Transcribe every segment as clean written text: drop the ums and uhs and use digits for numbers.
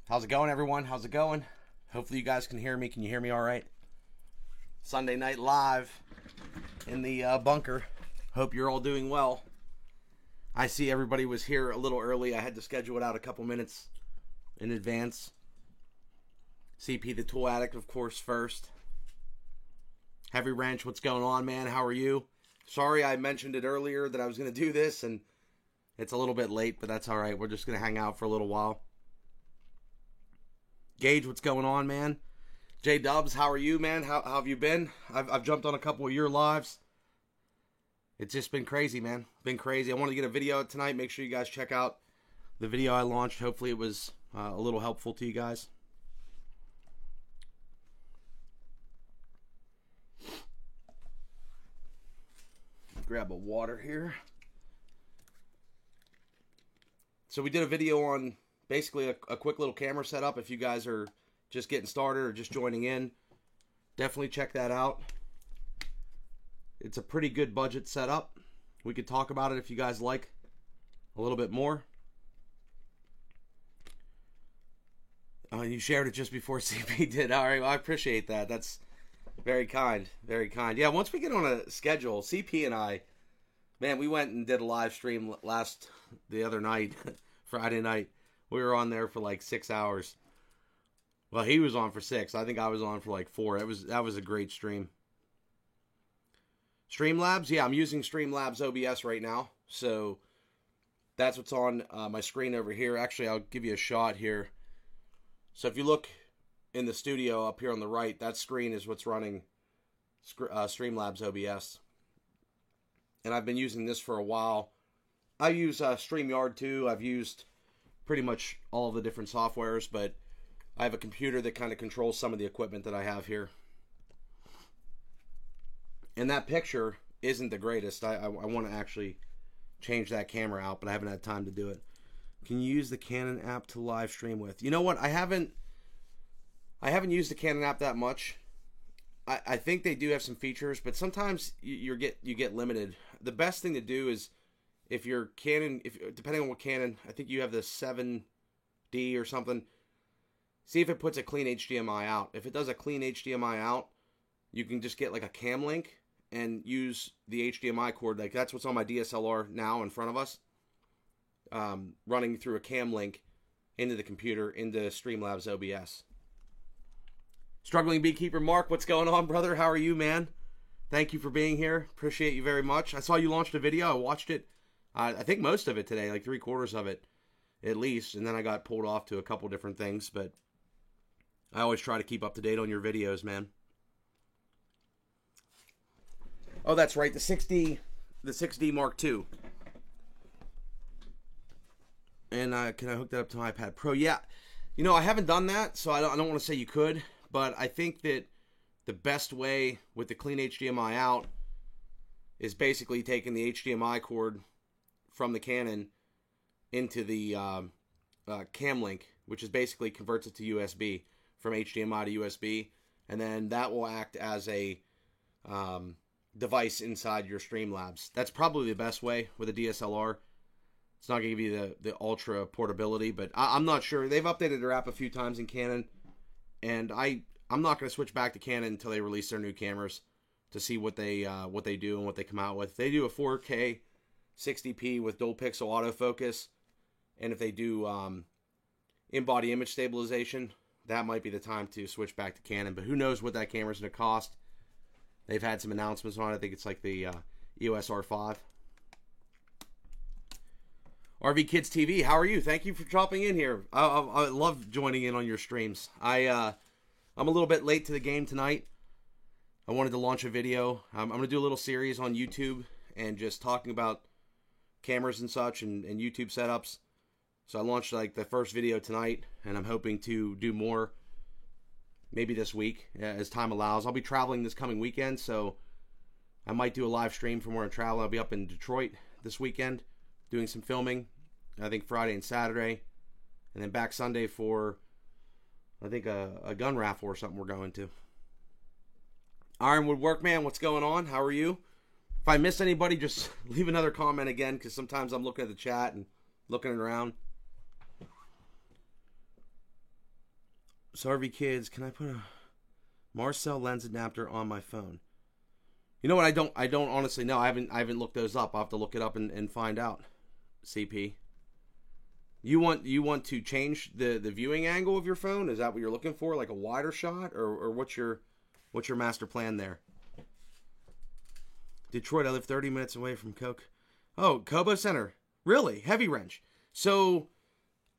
How's it going, everyone? How's it going? Hopefully you guys can hear me. Can you hear me all right? Sunday night live in the bunker. Hope you're all doing well. I see everybody was here a little early. I had to schedule it out a couple minutes in advance. CP the Tool Addict, of course, first. Heavy Wrench, what's going on, man? How are you? Sorry I mentioned it earlier that I was going to do this, and it's a little bit late, but that's all right. We're just going to hang out for a little while. Gage, what's going on, man? J Dubs, how are you, man? How have you been? I've jumped on a couple of your lives. It's just been crazy, man. Been crazy. I wanted to get a video out tonight. Make sure you guys check out the video I launched. Hopefully it was a little helpful to you guys. Grab a water here. So we did a video on basically a quick little camera setup. If you guys are just getting started or just joining in, definitely check that out. It's a pretty good budget setup. We could talk about it if you guys like a little bit more. You shared it just before CP did. All right, well, I appreciate that. That's very kind, very kind. Yeah, once we get on a schedule, CP and I, man, we went and did a live stream the other night, Friday night. We were on there for like 6 hours. Well, he was on for 6. I think I was on for like 4. That was a great stream. Streamlabs, yeah, I'm using Streamlabs OBS right now. So that's what's on my screen over here. Actually, I'll give you a shot here. So if you look in the studio up here on the right, that screen is what's running Streamlabs OBS. And I've been using this for a while. I use StreamYard too. I've used pretty much all of the different softwares, but I have a computer that kind of controls some of the equipment that I have here. And that picture isn't the greatest. I want to actually change that camera out, but I haven't had time to do it. Can you use the Canon app to live stream with? You know what? I haven't used the Canon app that much. I think they do have some features, but sometimes you get limited. The best thing to do is if your Canon, depending on what Canon, I think you have the 7D or something. See if it puts a clean HDMI out. If it does a clean HDMI out, you can just get like a cam link and use the HDMI cord. Like that's what's on my DSLR now in front of us. Running through a cam link into the computer, into Streamlabs OBS. Struggling Beekeeper Mark, what's going on, brother? How are you, man? Thank you for being here. Appreciate you very much. I saw you launched a video. I watched it. I think most of it today, like 3/4 of it, at least. And then I got pulled off to a couple different things. But I always try to keep up to date on your videos, man. Oh, that's right. The 6D Mark II. And can I hook that up to my iPad Pro? Yeah. You know, I haven't done that, so I don't want to say you could. But I think that the best way with the clean HDMI out is basically taking the HDMI cord from the Canon into the cam link, which is basically converts it to USB from HDMI to USB, and then that will act as a device inside your Streamlabs. That's probably the best way with a DSLR. It's not going to give you the ultra portability, but I'm not sure. They've updated their app a few times in Canon, and I'm not going to switch back to Canon until they release their new cameras to see what they do and what they come out with. They do a 4K 60p with dual pixel autofocus, and if they do in-body image stabilization, that might be the time to switch back to Canon. But who knows what that camera's going to cost. They've had some announcements on it. I think it's like the EOS R5. RV Kids TV, how are you? Thank you for dropping in here. I love joining in on your streams. I'm a little bit late to the game tonight. I wanted to launch a video. I'm going to do a little series on YouTube and just talking about cameras and such and YouTube setups. So I launched like the first video tonight, and I'm hoping to do more maybe this week as time allows. I'll be traveling this coming weekend, so I might do a live stream from where I'm traveling. I'll be up in Detroit this weekend doing some filming, I think Friday and Saturday, and then back Sunday for, I think, a gun raffle or something we're going to. Ironwood Workman, what's going on? How are you? If I miss anybody, just leave another comment again, because sometimes I'm looking at the chat and looking around. Sarvi Kids, can I put a Marcel lens adapter on my phone? You know what? I don't honestly know. I haven't looked those up. I'll have to look it up and find out. CP. You want to change the viewing angle of your phone? Is that what you're looking for? Like a wider shot? Or what's your master plan there? Detroit, I live 30 minutes away from Coke. Oh, Kobo Center. Really? Heavy Wrench. So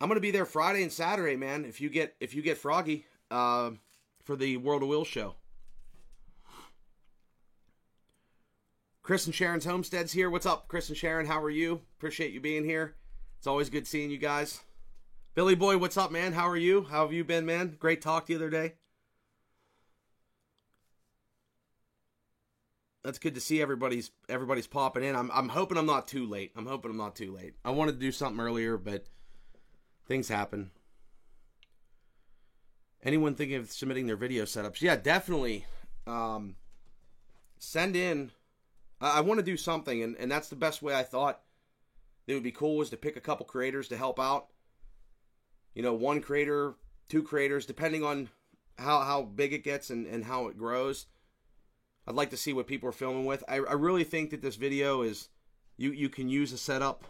I'm gonna be there Friday and Saturday, man. If you get Froggy, for the World of Will show. Chris and Sharon's Homestead's here. What's up, Chris and Sharon? How are you? Appreciate you being here. It's always good seeing you guys. Billy Boy, what's up, man? How are you? How have you been, man? Great talk the other day. That's good to see everybody's popping in. I'm hoping I'm not too late. I wanted to do something earlier, but things happen. Anyone thinking of submitting their video setups? Yeah, definitely. Send in. I want to do something, and that's the best way I thought it would be cool was to pick a couple creators to help out. You know, one creator, two creators, depending on how big it gets and how it grows. I'd like to see what people are filming with. I really think that this video is, you can use a setup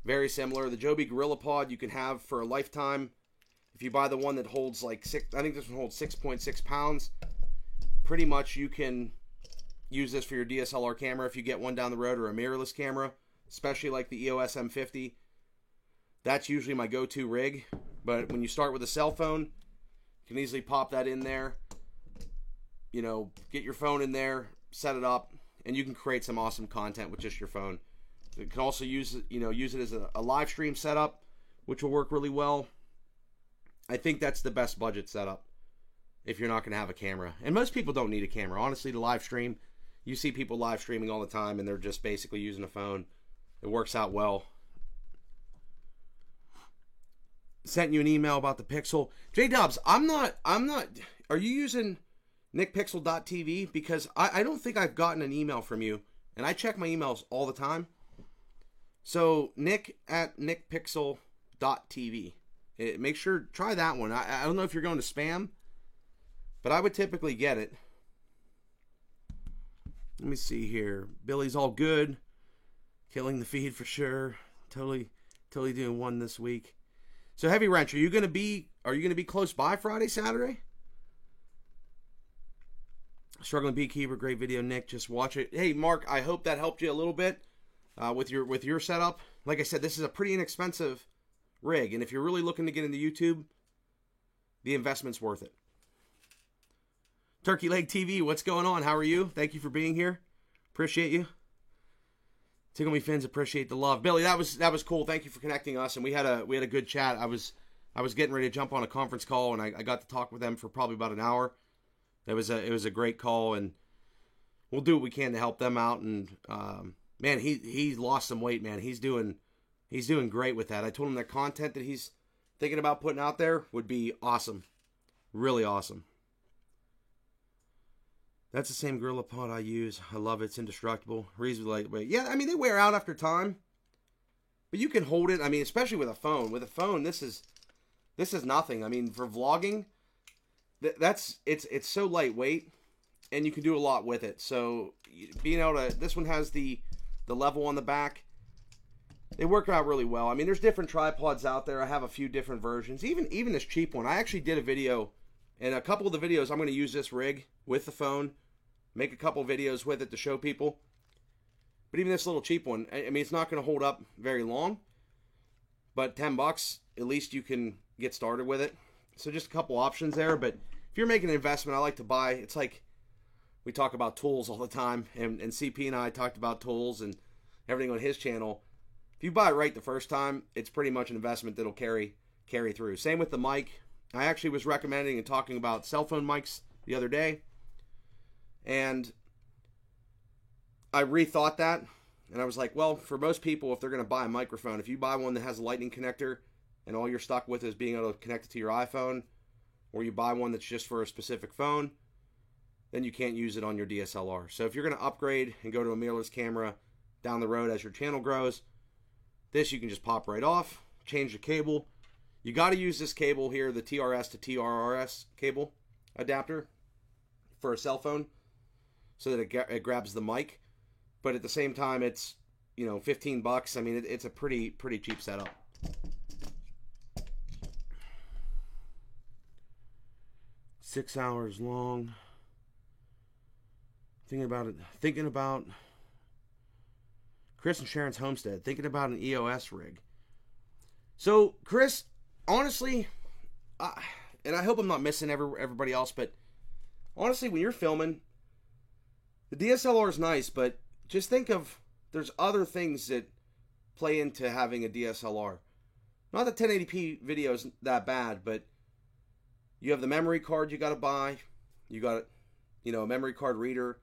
very similar. The Joby Gorilla Pod you can have for a lifetime. If you buy the one that holds like I think this one holds 6.6 pounds. Pretty much you can use this for your DSLR camera if you get one down the road, or a mirrorless camera, especially like the EOS M50. That's usually my go-to rig. But when you start with a cell phone, you can easily pop that in there. You know, get your phone in there, set it up, and you can create some awesome content with just your phone. You can also use it as a live stream setup, which will work really well. I think that's the best budget setup if you're not going to have a camera. And most people don't need a camera. Honestly, to live stream, you see people live streaming all the time, and they're just basically using a phone. It works out well. Sent you an email about the Pixel. J-Dubs, I'm not, are you using nickpixel.tv? Because I don't think I've gotten an email from you, and I check my emails all the time. So, nick@nickpixel.tv. Make sure, try that one. I don't know if you're going to spam, but I would typically get it. Let me see here. Billy's all good. Killing the feed for sure. Totally doing one this week. So Heavy Wrench, are you gonna be close by Friday, Saturday? Struggling Beekeeper, great video, Nick. Just watch it. Hey, Mark, I hope that helped you a little bit with your setup. Like I said, this is a pretty inexpensive rig, and if you're really looking to get into YouTube, the investment's worth it. Turkey Leg TV, what's going on? How are you? Thank you for being here. Appreciate you. Tickle Me Fins, appreciate the love. Billy, that was cool. Thank you for connecting us, and we had a good chat. I was getting ready to jump on a conference call, and I got to talk with them for probably about an hour. It was a great call, and we'll do what we can to help them out. And man, he lost some weight, man. He's doing great with that. I told him that content that he's thinking about putting out there would be awesome, really awesome. That's the same Gorilla Pod I use. I love it. It's indestructible. Reasonably lightweight. Yeah, I mean, they wear out after time. But you can hold it. I mean, especially with a phone. With a phone, this is nothing. I mean, for vlogging, it's so lightweight, and you can do a lot with it. So being able to, this one has the level on the back. They work out really well. I mean, there's different tripods out there. I have a few different versions. Even this cheap one. I actually did a video. And a couple of the videos, I'm going to use this rig with the phone, make a couple videos with it to show people. But even this little cheap one, I mean, it's not going to hold up very long. But $10, at least you can get started with it. So just a couple options there. But if you're making an investment, I like to buy. It's like we talk about tools all the time. And CP and I talked about tools and everything on his channel. If you buy it right the first time, it's pretty much an investment that'll carry through. Same with the mic. I actually was recommending and talking about cell phone mics the other day, and I rethought that, and I was like, well, for most people, if they're going to buy a microphone, if you buy one that has a lightning connector and all you're stuck with is being able to connect it to your iPhone, or you buy one that's just for a specific phone, then you can't use it on your DSLR. So if you're going to upgrade and go to a mirrorless camera down the road as your channel grows, this you can just pop right off, change the cable. You got to use this cable here, the TRS to TRRS cable adapter for a cell phone, so that it grabs the mic. But at the same time, it's, you know, $15. I mean, it's a pretty cheap setup. Six hours long. Thinking about Chris and Sharon's homestead. Thinking about an EOS rig. So, Chris, honestly, and I hope I'm not missing everybody else, but honestly, when you're filming, the DSLR is nice, but just think of, there's other things that play into having a DSLR. Not that 1080p video is that bad, but you have the memory card you got to buy. You got, you know, a memory card reader.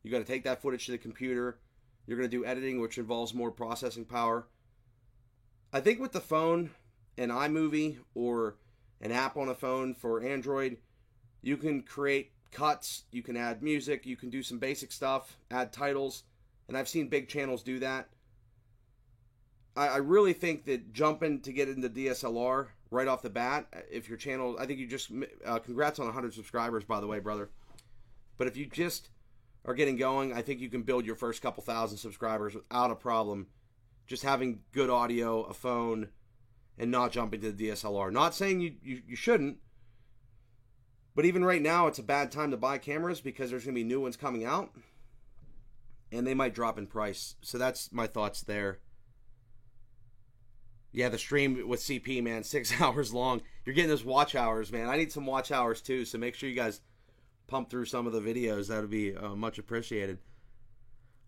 You got to take that footage to the computer. You're going to do editing, which involves more processing power. I think with the phone, an iMovie or an app on a phone for Android, you can create cuts, you can add music, you can do some basic stuff, add titles, and I've seen big channels do that. I really think that jumping to get into DSLR right off the bat, if your channel, I think you just, congrats on 100 subscribers, by the way, brother. But if you just are getting going, I think you can build your first couple thousand subscribers without a problem. Just having good audio, a phone, and not jumping to the DSLR. Not saying you shouldn't, but even right now, it's a bad time to buy cameras because there's going to be new ones coming out, and they might drop in price. So that's my thoughts there. Yeah, the stream with CP, man, 6 hours long. You're getting those watch hours, man. I need some watch hours too, so make sure you guys pump through some of the videos. That would be much appreciated.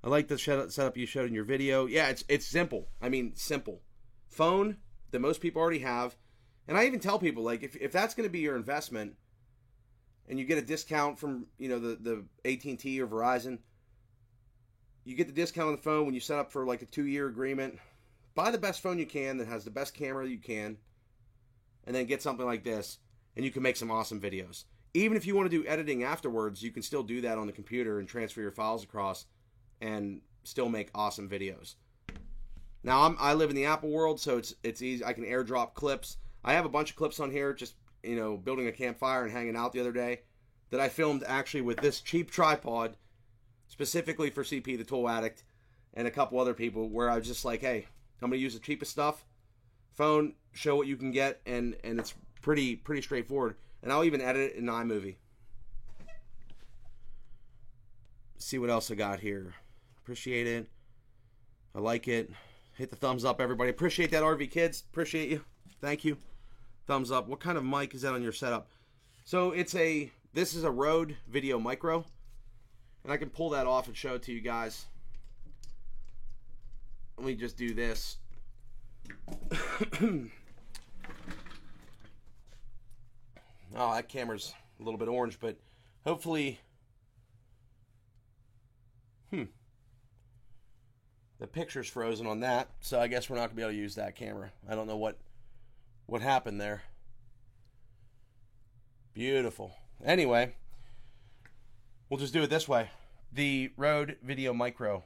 I like the setup you showed in your video. Yeah, it's simple. I mean, simple. Phone that most people already have. And I even tell people, like, if that's going to be your investment and you get a discount from, you know, the AT&T or Verizon, you get the discount on the phone when you set up for like a 2-year agreement. Buy the best phone you can that has the best camera you can, and then get something like this, and you can make some awesome videos. Even if you want to do editing afterwards, you can still do that on the computer and transfer your files across and still make awesome videos. Now, I live in the Apple world, so it's easy. I can airdrop clips. I have a bunch of clips on here, just, you know, building a campfire and hanging out the other day, that I filmed actually with this cheap tripod, specifically for CP, the Tool Addict, and a couple other people, where I was just like, hey, I'm going to use the cheapest stuff. Phone, show what you can get, and it's pretty straightforward. And I'll even edit it in iMovie. See what else I got here. Appreciate it. I like it. Hit the thumbs up, everybody. Appreciate that, RV Kids. Appreciate you. Thank you. Thumbs up. What kind of mic is that on your setup? So this is a Rode Video Micro. And I can pull that off and show it to you guys. Let me just do this. Oh, that camera's a little bit orange, but hopefully, the picture's frozen on that, so I guess we're not gonna be able to use that camera. I don't know what happened there. Beautiful. Anyway, we'll just do it this way. The Rode Video Micro.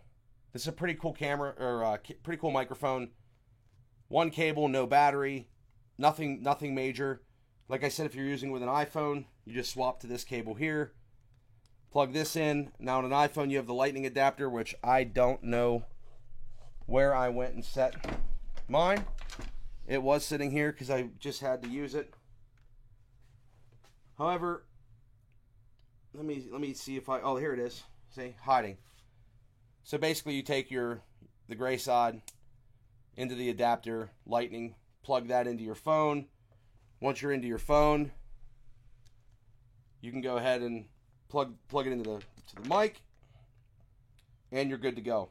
This is a pretty cool camera, or pretty cool microphone. One cable, no battery, nothing major. Like I said, if you're using with an iPhone, you just swap to this cable here. Plug this in. Now on an iPhone, you have the lightning adapter, which I don't know where I went and set mine. It was sitting here because I just had to use it. However, let me see if oh, here it is. See, hiding. So basically, you take the gray side into the adapter, lightning, plug that into your phone. Once you're into your phone, you can go ahead and plug it into the mic, and you're good to go.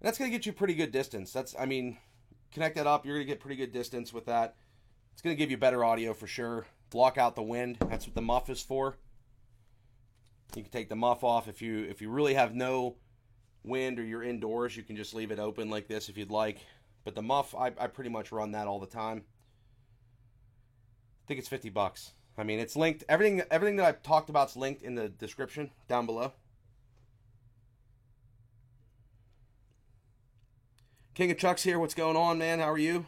And that's going to get you pretty good distance. Connect that up, you're going to get pretty good distance with that. It's going to give you better audio for sure. Block out the wind. That's what the muff is for. You can take the muff off if you really have no wind or you're indoors. You can just leave it open like this if you'd like. But the muff, I pretty much run that all the time. I think it's $50. I mean, it's linked. Everything that I've talked about is linked in the description down below. King of Chucks here. What's going on, man? How are you?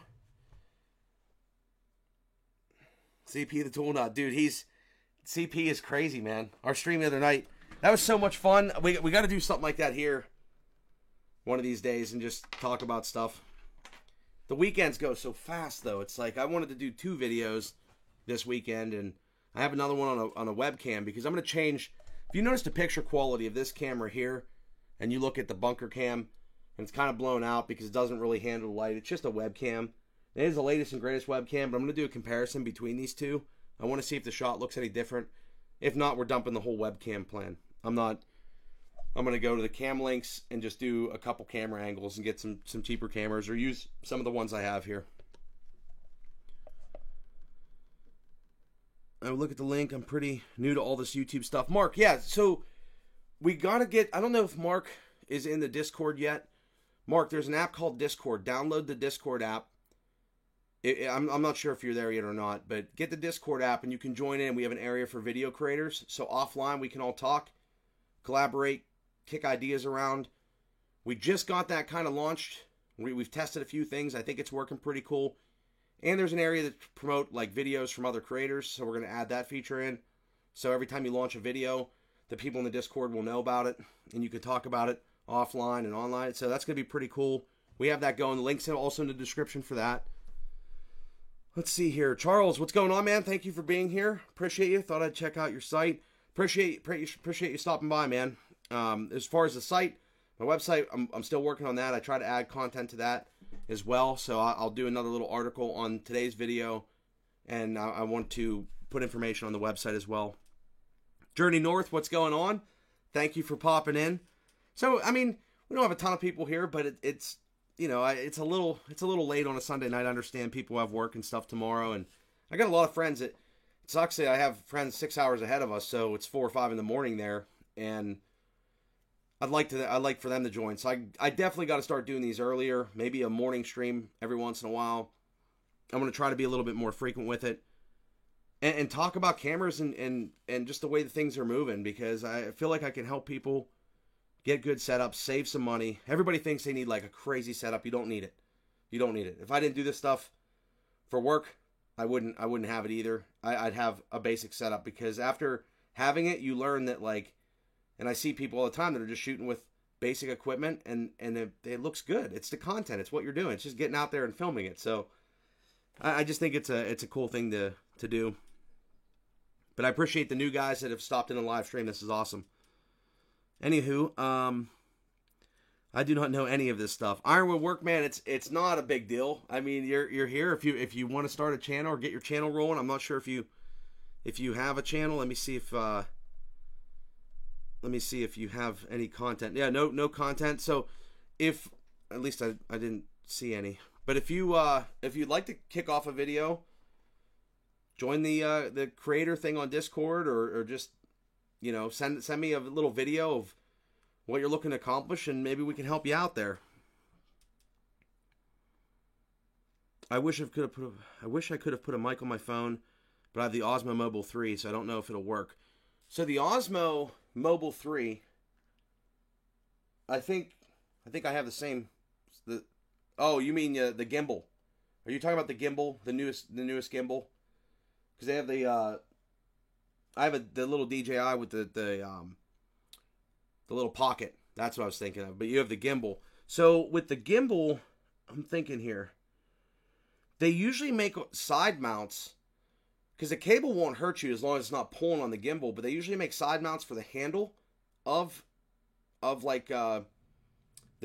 CP the Tool Nut, dude. CP is crazy, man. Our stream the other night, that was so much fun. We got to do something like that here one of these days and just talk about stuff. The weekends go so fast, though. It's like I wanted to do 2 videos this weekend, and I have another one on a webcam because I'm going to change. If you notice the picture quality of this camera here, and you look at the bunker cam, and it's kind of blown out because it doesn't really handle the light. It's just a webcam. It is the latest and greatest webcam, but I'm going to do a comparison between these two. I want to see if the shot looks any different. If not, we're dumping the whole webcam plan. I'm going to go to the Cam Links and just do a couple camera angles and get some cheaper cameras or use some of the ones I have here. I look at the link. I'm pretty new to all this YouTube stuff. Mark, yeah, so we got to get, I don't know if Mark is in the Discord yet. Mark, there's an app called Discord. Download the Discord app. I'm not sure if you're there yet or not, but get the Discord app and you can join in. We have an area for video creators. So offline, we can all talk, collaborate, kick ideas around. We just got that kind of launched. We've tested a few things. I think it's working pretty cool. And there's an area that promote like videos from other creators. So we're going to add that feature in. So every time you launch a video, the people in the Discord will know about it. And you can talk about it offline and online. So that's going to be pretty cool. We have that going. The link's also in the description for that. Let's see here. Charles, what's going on, man? Thank you for being here. Appreciate you. Thought I'd check out your site. Appreciate you stopping by, man. As far as the site, my website, I'm still working on that. I try to add content to that as well. So I'll do another little article on today's video. And I want to put information on the website as well. Journey North, what's going on? Thank you for popping in. So, I mean, we don't have a ton of people here, but it's you know, it's a little late on a Sunday night. I understand people have work and stuff tomorrow, and I got a lot of friends that, it sucks that I have friends 6 hours ahead of us, so it's 4 or 5 in the morning there, and I'd like for them to join. So I definitely got to start doing these earlier, maybe a morning stream every once in a while. I'm going to try to be a little bit more frequent with it, and talk about cameras and just the way that things are moving, because I feel like I can help people get good setups, save some money. Everybody thinks they need like a crazy setup. You don't need it. You don't need it. If I didn't do this stuff for work, I wouldn't have it either. I'd have a basic setup, because after having it, you learn that, like, and I see people all the time that are just shooting with basic equipment and it looks good. It's the content. It's what you're doing. It's just getting out there and filming it. So I just think it's a cool thing to do. But I appreciate the new guys that have stopped in a live stream. This is awesome. Anywho, I do not know any of this stuff. Ironwood Workman, it's not a big deal. I mean, you're here if you want to start a channel or get your channel rolling. I'm not sure if you have a channel. Let me see if you have any content. Yeah, no content. So if at least I didn't see any. But if you'd like to kick off a video, join the creator thing on Discord, or just, you know, send me a little video of what you're looking to accomplish, and maybe we can help you out there. I wish I could have put a mic on my phone, but I have the Osmo Mobile 3, so I don't know if it'll work. So the Osmo Mobile 3, I think I have the same. Oh, you mean the gimbal? Are you talking about the gimbal, the newest gimbal? Because they have I have the little DJI with the little pocket. That's what I was thinking of. But you have the gimbal. So with the gimbal, I'm thinking here, they usually make side mounts, because the cable won't hurt you as long as it's not pulling on the gimbal. But they usually make side mounts for the handle of like the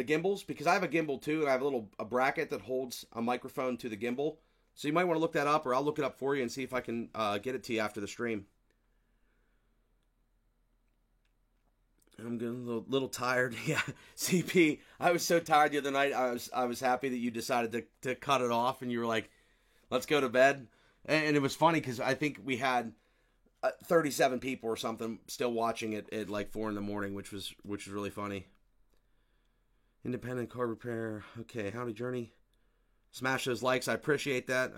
gimbals, because I have a gimbal too, and I have a bracket that holds a microphone to the gimbal. So you might want to look that up, or I'll look it up for you and see if I can get it to you after the stream. I'm getting a little tired. Yeah, CP, I was so tired the other night. I was happy that you decided to cut it off, and you were like, let's go to bed. And it was funny because I think we had 37 people or something still watching it at like 4 in the morning, which was really funny. Independent car repair. Okay, howdy Journey. Smash those likes. I appreciate that.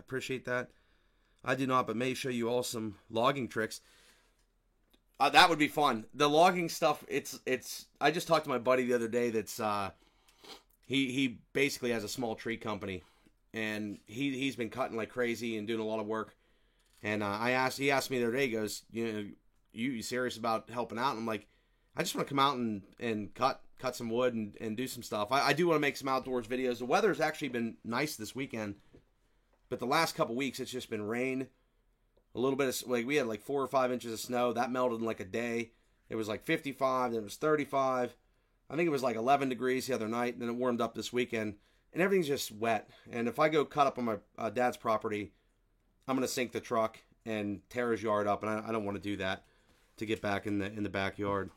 I do not, but may show you all some logging tricks. That would be fun. The logging stuff, it's. I just talked to my buddy the other day that's, he basically has a small tree company, and he's been cutting like crazy and doing a lot of work. And he asked me the other day, he goes, you serious about helping out? And I'm like, I just want to come out and cut some wood and do some stuff. I do want to make some outdoors videos. The weather's actually been nice this weekend, but the last couple weeks it's just been rain, a little bit of, like, we had like 4 or 5 inches of snow that melted in like a day. It was like 55, then it was 35. I think it was like 11 degrees the other night, and then it warmed up this weekend, and everything's just wet. And if I go cut up on my dad's property, I'm gonna sink the truck and tear his yard up, and I don't want to do that to get back in the backyard.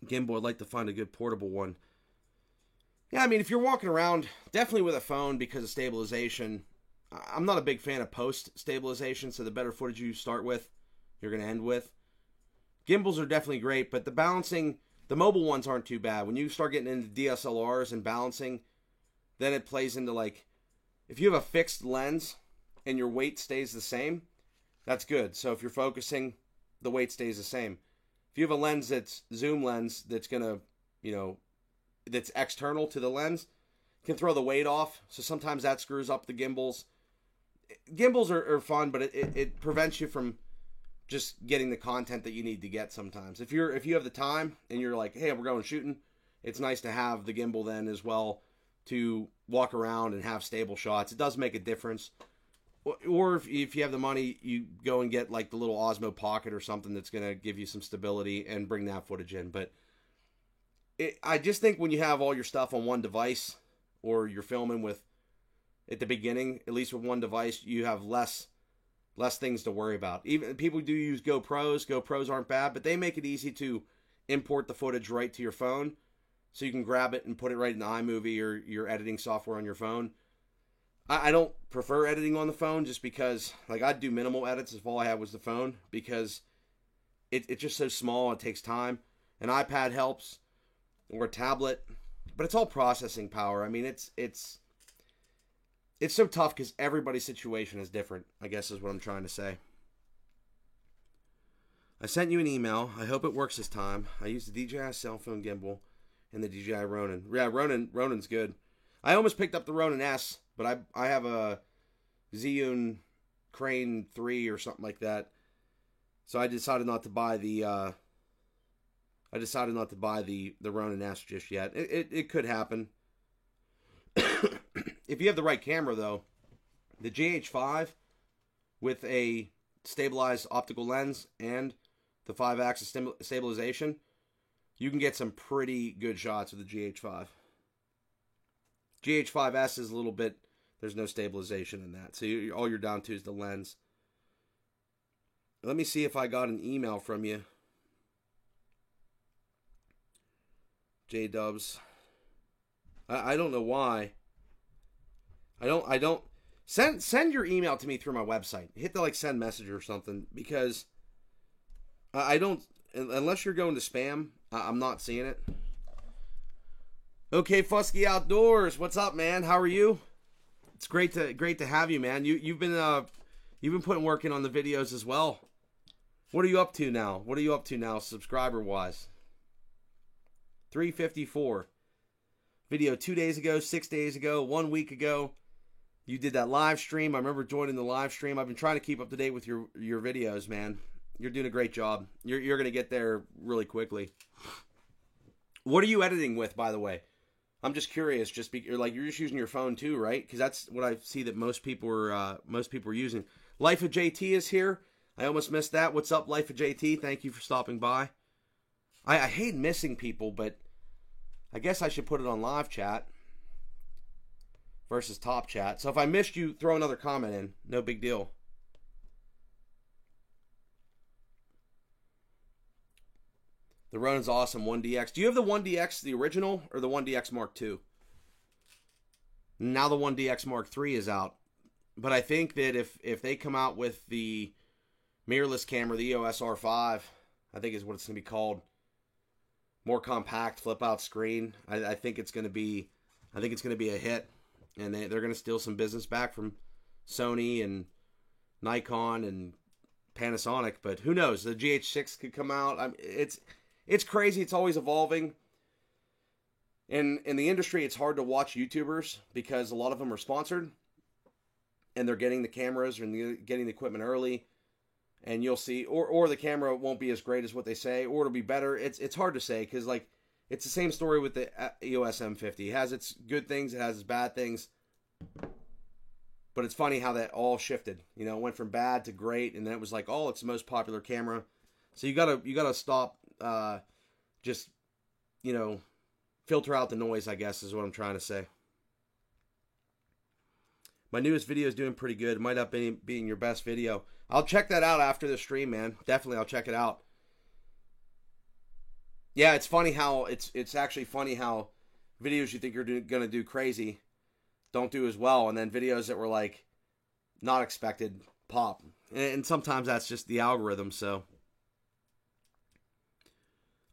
Gimbal, I'd like to find a good portable one. Yeah, I mean, if you're walking around, definitely with a phone because of stabilization. I'm not a big fan of post stabilization, so the better footage you start with, you're going to end with. Gimbals are definitely great, but the balancing, the mobile ones aren't too bad. When you start getting into DSLRs and balancing, then it plays into, like, if you have a fixed lens and your weight stays the same, that's good. So if you're focusing, the weight stays the same. If you have a lens that's zoom lens that's going to, that's external to the lens, can throw the weight off. So sometimes that screws up the gimbals. Gimbals are fun, but it prevents you from just getting the content that you need to get sometimes. If you have the time and you're like, hey, we're going shooting, it's nice to have the gimbal then as well to walk around and have stable shots. It does make a difference. Or if you have the money, you go and get like the little Osmo Pocket or something that's going to give you some stability and bring that footage in. But I just think when you have all your stuff on one device, or you're filming with, at the beginning, at least with one device, you have less things to worry about. Even people do use GoPros. GoPros aren't bad, but they make it easy to import the footage right to your phone, so you can grab it and put it right in iMovie or your editing software on your phone. I don't prefer editing on the phone just because, like, I'd do minimal edits if all I had was the phone, because it's just so small, it takes time. An iPad helps, or a tablet, but it's all processing power. I mean, it's so tough because everybody's situation is different, I guess is what I'm trying to say. I sent you an email. I hope it works this time. I used the DJI cell phone gimbal and the DJI Ronin. Yeah, Ronin's good. I almost picked up the Ronin S, but I have a Zhiyun Crane 3 or something like that. So I decided not to buy the Ronin S just yet. It could happen. If you have the right camera, though, the GH5 with a stabilized optical lens and the 5-axis stabilization, you can get some pretty good shots with the GH5. GH5S is a little bit, there's no stabilization in that. So all you're down to is the lens. Let me see if I got an email from you. J-Dubs. I don't know why. I don't send your email to me through my website. Hit the send message or something, because I don't, unless you're going to spam, I'm not seeing it. Okay, Fusky Outdoors, what's up, man? How are you? It's great to have you, man. You've been putting work in on the videos as well. What are you up to now? Subscriber wise? 354. Video 2 days ago, 6 days ago, 1 week ago. You did that live stream. I remember joining the live stream. I've been trying to keep up to date with your videos, man. You're doing a great job. You're going to get there really quickly. What are you editing with, by the way? I'm just curious. You're just using your phone too, right? Because that's what I see that most people are using. Life of JT is here. I almost missed that. What's up, Life of JT? Thank you for stopping by. I hate missing people, but I guess I should put it on live chat versus top chat. So if I missed you, throw another comment in. No big deal. The Ronin's awesome. 1DX. Do you have the 1DX, the original, or the 1DX Mark II? Now the 1DX Mark III is out. But I think that if they come out with the mirrorless camera, the EOS R5, I think is what it's going to be called. More compact, flip out screen. I think it's going to be a hit, and they're going to steal some business back from Sony and Nikon and Panasonic. But who knows? The GH6 could come out. It's crazy. It's always evolving. In the industry, it's hard to watch YouTubers because a lot of them are sponsored. and they're getting the cameras and getting the equipment early, and you'll see, or the camera won't be as great as what they say, or it'll be better. It's hard to say, because like it's the same story with the EOS M50. It has its good things, it has its bad things, but it's funny how that all shifted. You know, it went from bad to great, and then it was like, oh, it's the most popular camera. So you gotta stop, just, you know, filter out the noise, I guess, is what I'm trying to say. My newest video is doing pretty good. It might not be being your best video. I'll check that out after the stream, man. Definitely, I'll check it out. Yeah, it's funny how it's actually funny how videos you think you're gonna do crazy don't do as well, and then videos that were like not expected pop. And sometimes that's just the algorithm. So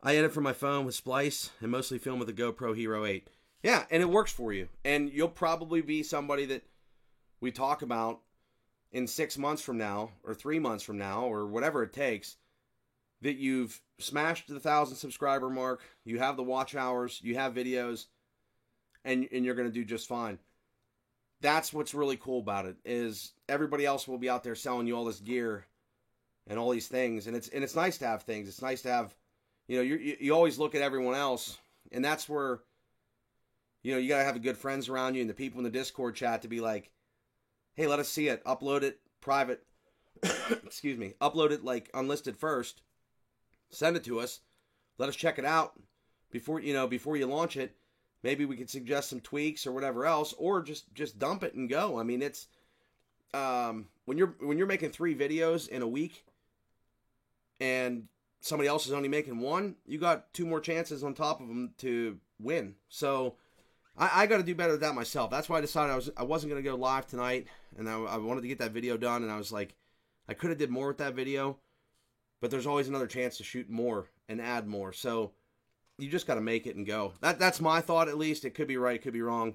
I edit from my phone with Splice and mostly film with the GoPro Hero 8. Yeah, and it works for you. And you'll probably be somebody that we talk about in 6 months from now, or 3 months from now, or whatever it takes, that you've smashed the 1,000 subscriber mark, you have the watch hours, you have videos, and you're going to do just fine. That's what's really cool about it, is everybody else will be out there selling you all this gear and all these things, and it's nice to have things. It's nice to have, you know, you always look at everyone else, and that's where, you know, you got to have the good friends around you and the people in the Discord chat to be like, hey, let us see it. Upload it private. Excuse me. Upload it like unlisted first. Send it to us. Let us check it out before you launch it. Maybe we could suggest some tweaks or whatever else, or just dump it and go. I mean, it's when you're making 3 videos in a week and somebody else is only making 1, you got 2 more chances on top of them to win. So I got to do better with that myself. That's why I decided I wasn't going to go live tonight, and I wanted to get that video done, and I was like, I could have did more with that video, but there's always another chance to shoot more and add more. So you just got to make it and go. That's my thought, at least. It could be right, it could be wrong.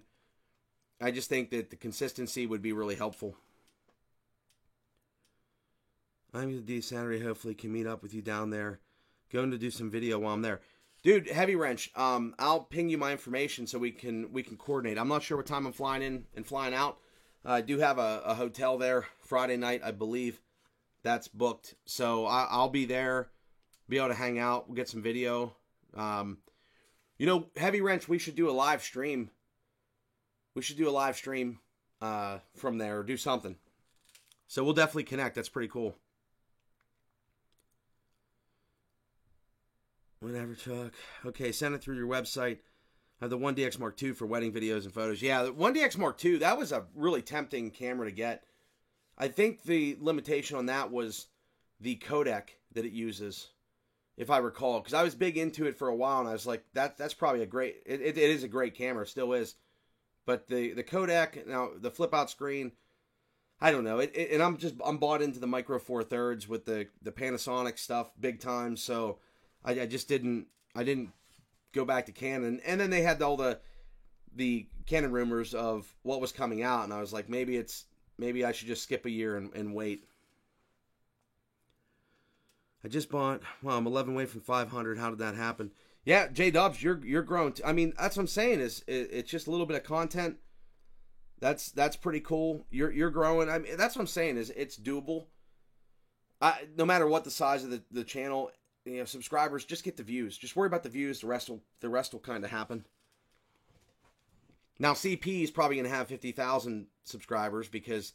I just think that the consistency would be really helpful. I'm going to do Saturday. Hopefully can meet up with you down there. Going to do some video while I'm there. Dude, Heavy Wrench, I'll ping you my information so we can coordinate. I'm not sure what time I'm flying in and flying out. I do have a hotel there Friday night, I believe. That's booked. So I'll be there, be able to hang out. We'll get some video. You know, Heavy Wrench, we should do a live stream. We should do a live stream from there, or do something. So we'll definitely connect. That's pretty cool. Whatever, Chuck. Okay, send it through your website. I have the 1DX Mark II for wedding videos and photos. Yeah, the 1DX Mark II, that was a really tempting camera to get. I think the limitation on that was the codec that it uses, if I recall. Because I was big into it for a while, and I was like, that's probably a great... It is a great camera, still is. But the codec, now the flip-out screen, I don't know. And I'm bought into the Micro Four Thirds with the Panasonic stuff big time, so... I didn't go back to Canon. And then they had all the Canon rumors of what was coming out, and I was like, maybe I should just skip a year and wait. I just bought, well, I'm 11 away from 500. How did that happen? Yeah, J Dubs, you're growing. I mean, that's what I'm saying, is it's just a little bit of content. That's pretty cool. You're growing. I mean, that's what I'm saying, is it's doable. No matter what the size of the channel, you know, subscribers, just get the views. Just worry about the views. The rest will kind of happen. Now, CP is probably going to have 50,000 subscribers because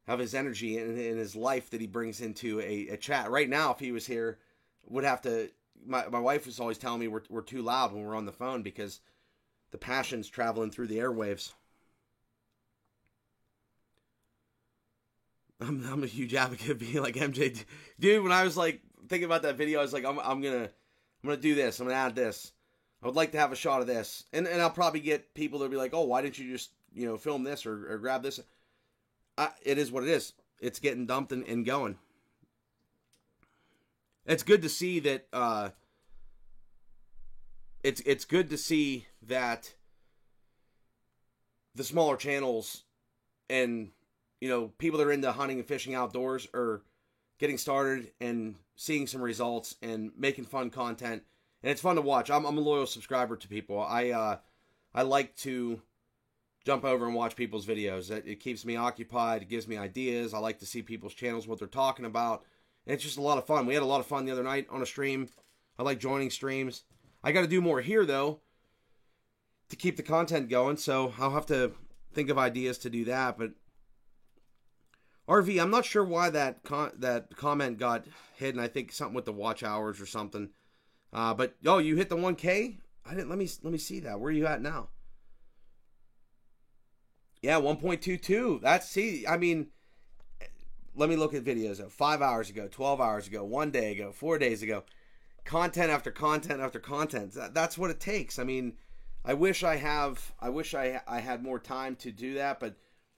of his energy and his life that he brings into a chat. Right now, if he was here, would have to... My wife was always telling me we're too loud when we're on the phone because the passion's traveling through the airwaves. I'm a huge advocate of being like MJ. Dude, when I was like thinking about that video, I was like, I'm gonna do this. I'm gonna add this. I would like to have a shot of this, and I'll probably get people that'll be like, oh, why didn't you just film this or grab this? It is what it is. It's getting dumped and going. It's good to see that. It's good to see that the smaller channels and people that are into hunting and fishing outdoors are getting started and seeing some results and making fun content, and it's fun to watch. I'm a loyal subscriber to people. I like to jump over and watch people's videos. It keeps me occupied. It gives me ideas. I like to see people's channels, what they're talking about. And it's just a lot of fun. We had a lot of fun the other night on a stream. I like joining streams. I got to do more here, though, to keep the content going. So I'll have to think of ideas to do that. But RV, I'm not sure why that comment got hidden. I think something with the watch hours or something. But oh, you hit the 1K? I didn't. Let me see that. Where are you at now? Yeah, 1.22. I mean, let me look at videos of 5 hours ago, 12 hours ago, 1 day ago, 4 days ago. Content after content after content. That's what it takes. I mean, I wish I had more time to do that, but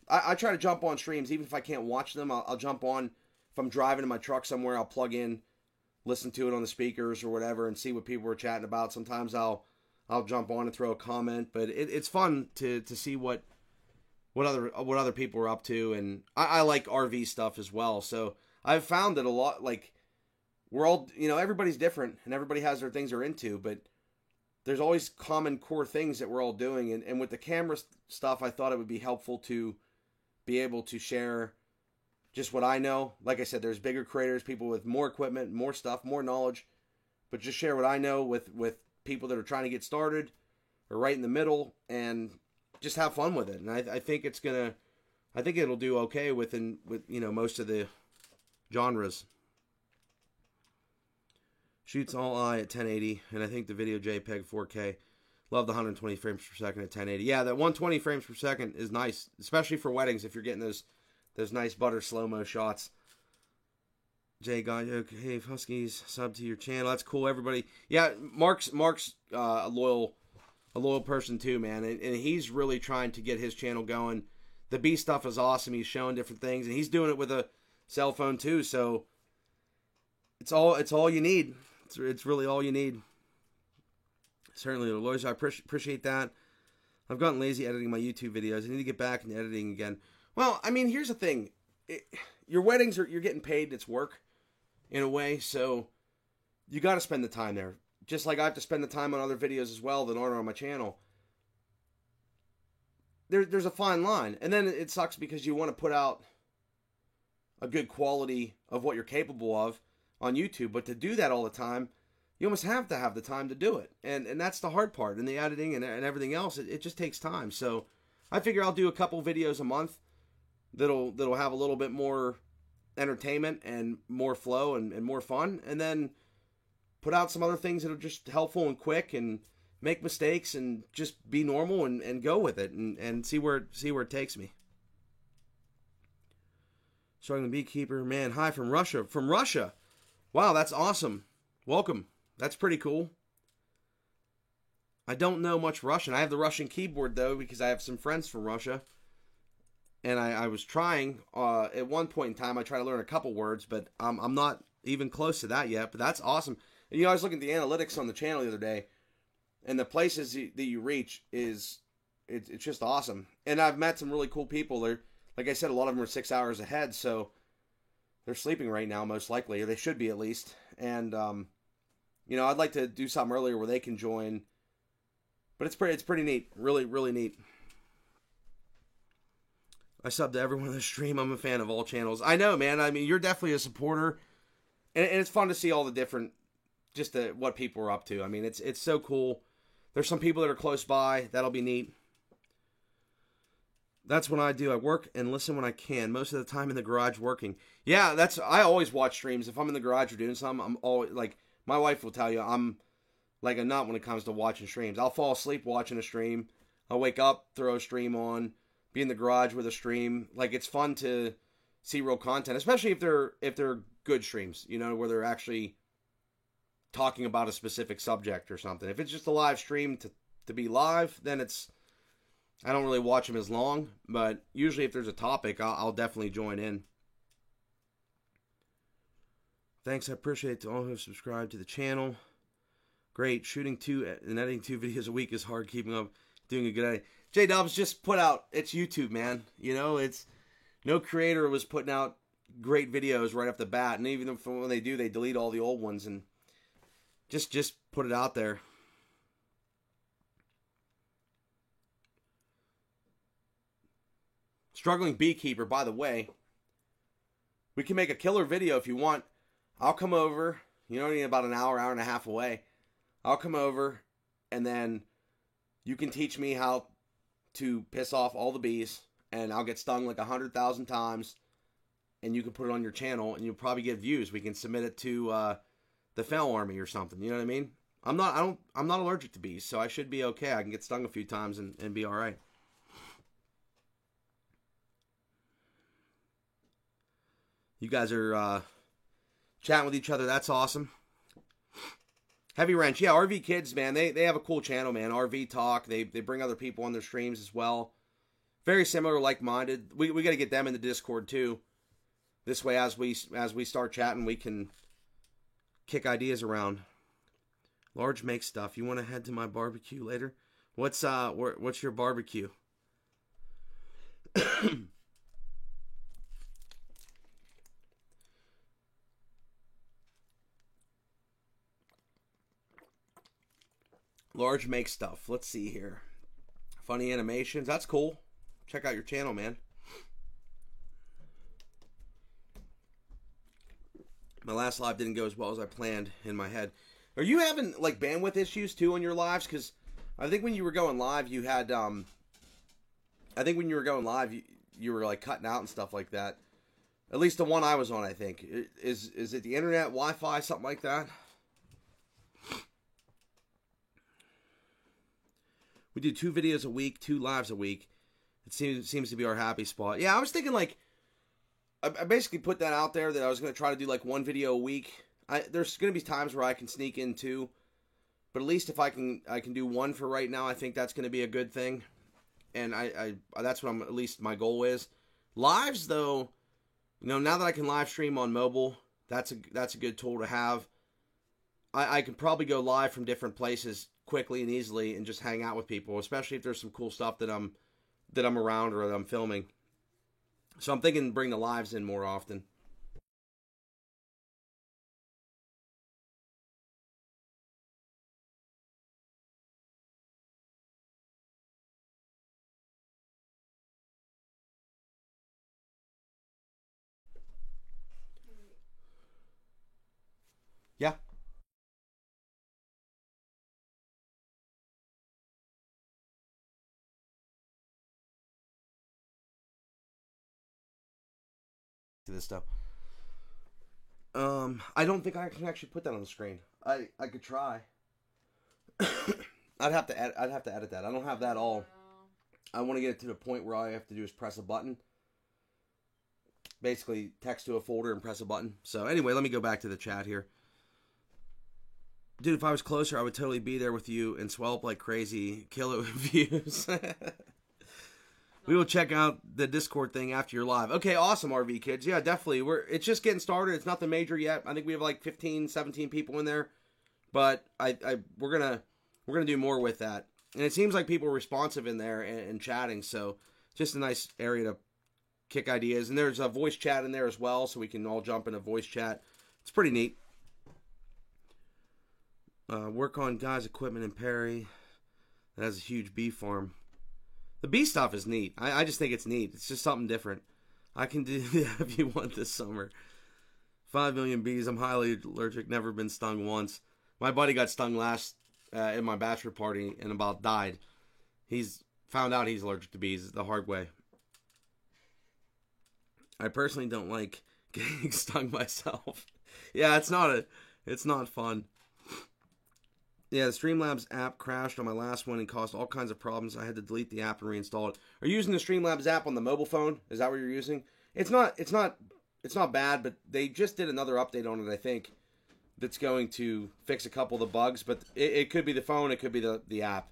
I try to jump on streams even if I can't watch them. I'll jump on if I'm driving in my truck somewhere. I'll plug in, listen to it on the speakers or whatever, and see what people are chatting about. Sometimes I'll jump on and throw a comment, but it's fun to see what other people are up to, and I like RV stuff as well. So I've found that a lot, like, we're all, everybody's different and everybody has their things they're into, but there's always common core things that we're all doing. And with the camera stuff, I thought it would be helpful to be able to share just what I know. Like I said, there's bigger creators, people with more equipment, more stuff, more knowledge, but just share what I know with people that are trying to get started or right in the middle, and just have fun with it. And I think it'll do okay with most of the genres. Shoots all eye at 1080, and I think the video JPEG 4K. Love the 120 frames per second at 1080. Yeah, that 120 frames per second is nice, especially for weddings if you're getting those nice butter slow-mo shots. Jay got hey Huskies, sub to your channel. That's cool, everybody. Yeah, Mark's a loyal person too, man, and he's really trying to get his channel going. The B stuff is awesome. He's showing different things, and he's doing it with a cell phone too. So it's all you need. It's really all you need. Certainly, Lois, I appreciate that. I've gotten lazy editing my YouTube videos. I need to get back into editing again. Well, I mean, here's the thing. Your weddings you're getting paid. It's work in a way, so you got to spend the time there. Just like I have to spend the time on other videos as well that aren't on my channel. There's a fine line. And then it sucks because you want to put out a good quality of what you're capable of on YouTube. But to do that all the time, you almost have to have the time to do it. And that's the hard part. And the editing and everything else, it just takes time. So I figure I'll do a couple videos a month that'll have a little bit more entertainment and more flow and more fun. And then put out some other things that are just helpful and quick, and make mistakes and just be normal and go with it and see where it takes me. Starting the Beekeeper, man, hi from Russia. From Russia. Wow, that's awesome. Welcome. That's pretty cool. I don't know much Russian. I have the Russian keyboard though, because I have some friends from Russia. And I was trying, at one point in time, I tried to learn a couple words, but I'm not even close to that yet. But that's awesome. And, I was looking at the analytics on the channel the other day, and the places that you reach it's just awesome. And I've met some really cool people. They're, like I said, a lot of them are 6 hours ahead, so they're sleeping right now, most likely, or they should be at least. And I'd like to do something earlier where they can join. But it's pretty neat, really, really neat. I sub to everyone on the stream. I'm a fan of all channels. I know, man. I mean, you're definitely a supporter, and it's fun to see all the different, what people are up to. I mean, it's so cool. There's some people that are close by. That'll be neat. That's what I do. I work and listen when I can. Most of the time in the garage working. Yeah, I always watch streams. If I'm in the garage or doing something, I'm always, like, my wife will tell you, I'm like a nut when it comes to watching streams. I'll fall asleep watching a stream. I'll wake up, throw a stream on, be in the garage with a stream. Like, it's fun to see real content, especially if they're good streams, where they're actually talking about a specific subject or something. If it's just a live stream to be live, then I don't really watch them as long, but usually if there's a topic, I'll definitely join in. Thanks, I appreciate to all who have subscribed to the channel. Great, shooting 2 and editing 2 videos a week is hard, keeping up, doing a good edit. J-Dubs just put out, it's YouTube, man. It's, no creator was putting out great videos right off the bat, and even when they do, they delete all the old ones, and just put it out there. Struggling beekeeper, by the way, we can make a killer video if you want. I'll come over. You know, about an hour, hour and a half away. I'll come over, and then you can teach me how to piss off all the bees, and I'll get stung like 100,000 times, and you can put it on your channel, and you'll probably get views. We can submit it to the Fel Army or something. You know what I mean? I'm not allergic to bees, so I should be okay. I can get stung a few times and be all right. You guys are chatting with each other. That's awesome. Heavy Wrench. Yeah, RV Kids, man. They have a cool channel, man. RV Talk. They bring other people on their streams as well. Very similar, like-minded. We got to get them in the Discord, too. This way, as we start chatting, we can kick ideas around. Large make stuff. You want to head to my barbecue later? What's your barbecue? Large make stuff. Let's see here. Funny animations. That's cool. Check out your channel, man. My last live didn't go as well as I planned in my head. Are you having like bandwidth issues too on your lives? Because I think when you were going live, you had I think when you were going live, you were like cutting out and stuff like that. At least the one I was on, I think. Is it the internet, Wi-Fi, something like that? We do 2 videos a week, 2 lives a week. It seems to be our happy spot. Yeah, I was thinking like, I basically put that out there that I was going to try to do like 1 video a week. There's going to be times where I can sneak in 2, but at least if I can do 1 for right now. I think that's going to be a good thing, and I that's what at least my goal is. Lives though, you know, now that I can live stream on mobile, that's a good tool to have. I can probably go live from different places quickly and easily and just hang out with people, especially if there's some cool stuff that I'm around or that I'm filming. So I'm thinking bring the lives in more often. Yeah. To this stuff. I don't think I can actually put that on the screen. I could try. I'd have to edit that. I don't have that all. I want to get it to the point where all I have to do is press a button. Basically, text to a folder and press a button. So anyway, let me go back to the chat here. Dude, if I was closer, I would totally be there with you and swell up like crazy. Kill it with views. We will check out the Discord thing after you're live. Okay, awesome, RV Kids. Yeah, definitely. It's just getting started. It's nothing major yet. I think we have like 15, 17 people in there. But we're gonna do more with that. And it seems like people are responsive in there and chatting, so just a nice area to kick ideas. And there's a voice chat in there as well, so we can all jump in a voice chat. It's pretty neat. Work on Guy's equipment in Perry. That has a huge bee farm. The bee stuff is neat. I just think it's neat. It's just something different. I can do that if you want this summer. 5 million bees. I'm highly allergic. Never been stung once. My buddy got stung last in my bachelor party and about died. He's found out he's allergic to bees the hard way. I personally don't like getting stung myself. Yeah, it's not fun. Yeah, the Streamlabs app crashed on my last one and caused all kinds of problems. I had to delete the app and reinstall it. Are you using the Streamlabs app on the mobile phone? Is that what you're using? It's not bad, but they just did another update on it, I think, that's going to fix a couple of the bugs. But it could be the phone, it could be the app.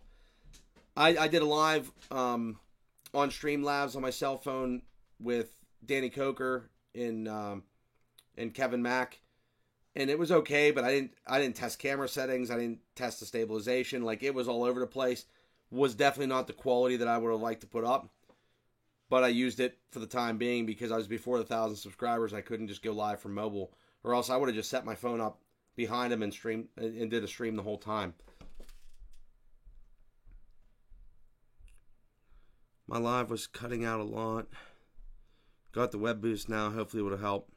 I did a live on Streamlabs on my cell phone with Danny Coker and Kevin Mack. And it was okay, but I didn't test camera settings. I didn't test the stabilization. Like, it was all over the place. Was definitely not the quality that I would have liked to put up. But I used it for the time being because I was before the 1,000 subscribers. I couldn't just go live from mobile. Or else I would have just set my phone up behind him and streamed and did a stream the whole time. My live was cutting out a lot. Got the web boost now. Hopefully it'll help.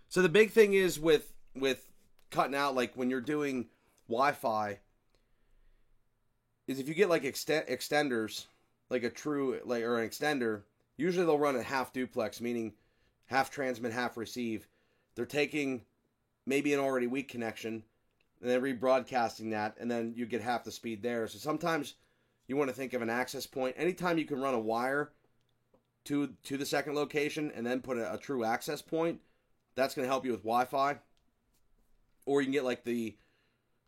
So the big thing is with cutting out, like when you're doing Wi-Fi, is if you get like extenders, like a true, like, or an extender, usually they'll run at half duplex, meaning half transmit, half receive. They're taking maybe an already weak connection and then rebroadcasting that, and then you get half the speed there. So sometimes you want to think of an access point. Anytime you can run a wire to the second location and then put a true access point, that's going to help you with Wi-Fi. Or you can get like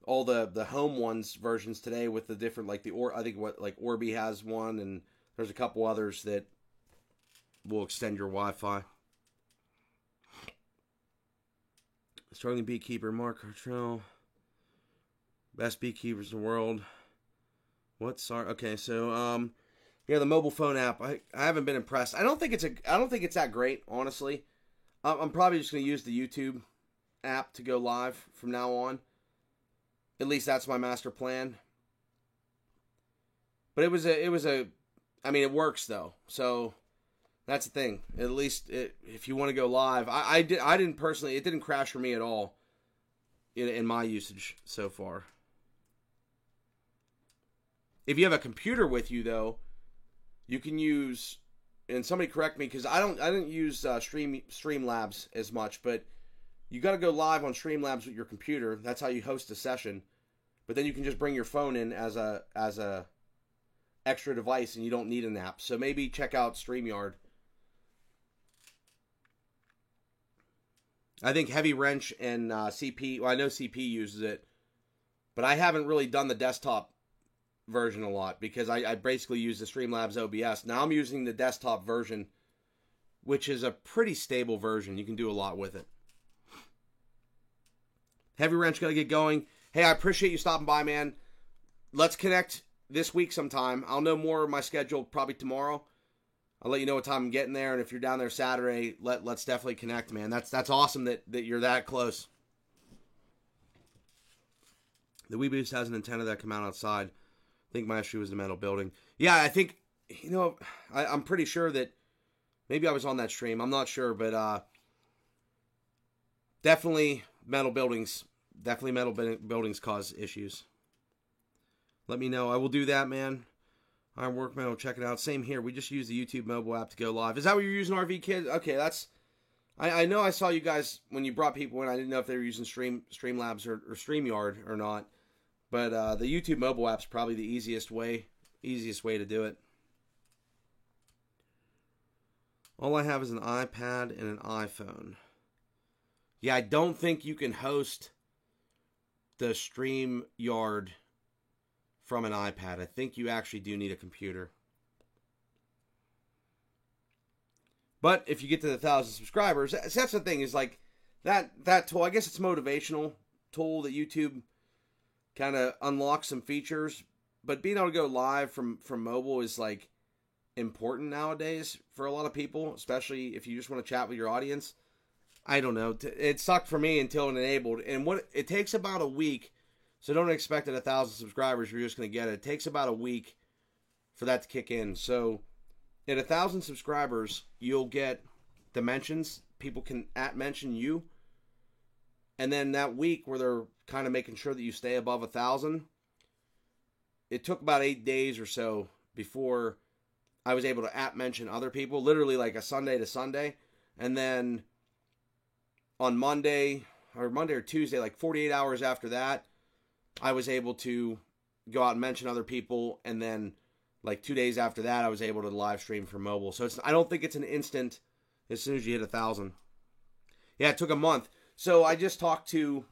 all the home ones versions today with the different, like I think like Orbi has one, and there's a couple others that will extend your Wi-Fi. Struggling beekeeper, Mark Hartrell. Best beekeepers in the world. Okay, so yeah, the mobile phone app. I haven't been impressed. I don't think it's that great, honestly. I'm probably just going to use the YouTube app to go live from now on. At least that's my master plan. But it was a I mean, it works though. So that's the thing. At least if you want to go live, I didn't personally. It didn't crash for me at all in my usage so far. If you have a computer with you though, you can use. And somebody correct me, because I didn't use Streamlabs as much, but you got to go live on Streamlabs with your computer. That's how you host a session. But then you can just bring your phone in as a extra device, and you don't need an app. So maybe check out StreamYard. I think Heavy Wrench and CP. Well, I know CP uses it, but I haven't really done the desktop version a lot, because I basically use the Streamlabs OBS. Now I'm using the desktop version, which is a pretty stable version. You can do a lot with it. Heavy Wrench, gotta get going. Hey, I appreciate you stopping by, man. Let's connect this week sometime. I'll know more of my schedule probably tomorrow. I'll let you know what time I'm getting there, and if you're down there Saturday, let's definitely connect, man. That's awesome that you're that close. The WeBoost has an antenna that come out outside. I think my issue was the metal building. Yeah, I think, I'm pretty sure that maybe I was on that stream. I'm not sure, but definitely metal buildings cause issues. Let me know. I will do that, man. Iron Workman, will check it out. Same here. We just use the YouTube mobile app to go live. Is that what you're using, RV Kid? Okay, that's... I know I saw you guys when you brought people in. I didn't know if they were using Streamlabs or StreamYard or not. But the YouTube mobile app's probably the easiest way to do it. All I have is an iPad and an iPhone. Yeah, I don't think you can host the StreamYard from an iPad. I think you actually do need a computer. But if you get to the 1,000 subscribers, that's the thing, is like that tool. I guess it's a motivational tool that YouTube kind of unlock some features, but being able to go live from mobile is like important nowadays for a lot of people, especially if you just want to chat with your audience. I don't know. It sucked for me until it enabled, and it takes about a week. So don't expect at 1,000 subscribers you're just going to get it. It takes about a week for that to kick in. So at 1,000 subscribers, you'll get dimensions. People can @mention you. And then that week where they're kind of making sure that you stay above 1,000, it took about 8 days or so before I was able to @mention other people, literally like a Sunday to Sunday. And then on Monday or Tuesday, like 48 hours after that, I was able to go out and mention other people. And then like 2 days after that, I was able to live stream from mobile. So I don't think it's an instant as soon as you hit 1,000. Yeah, it took a month. So I just talked to,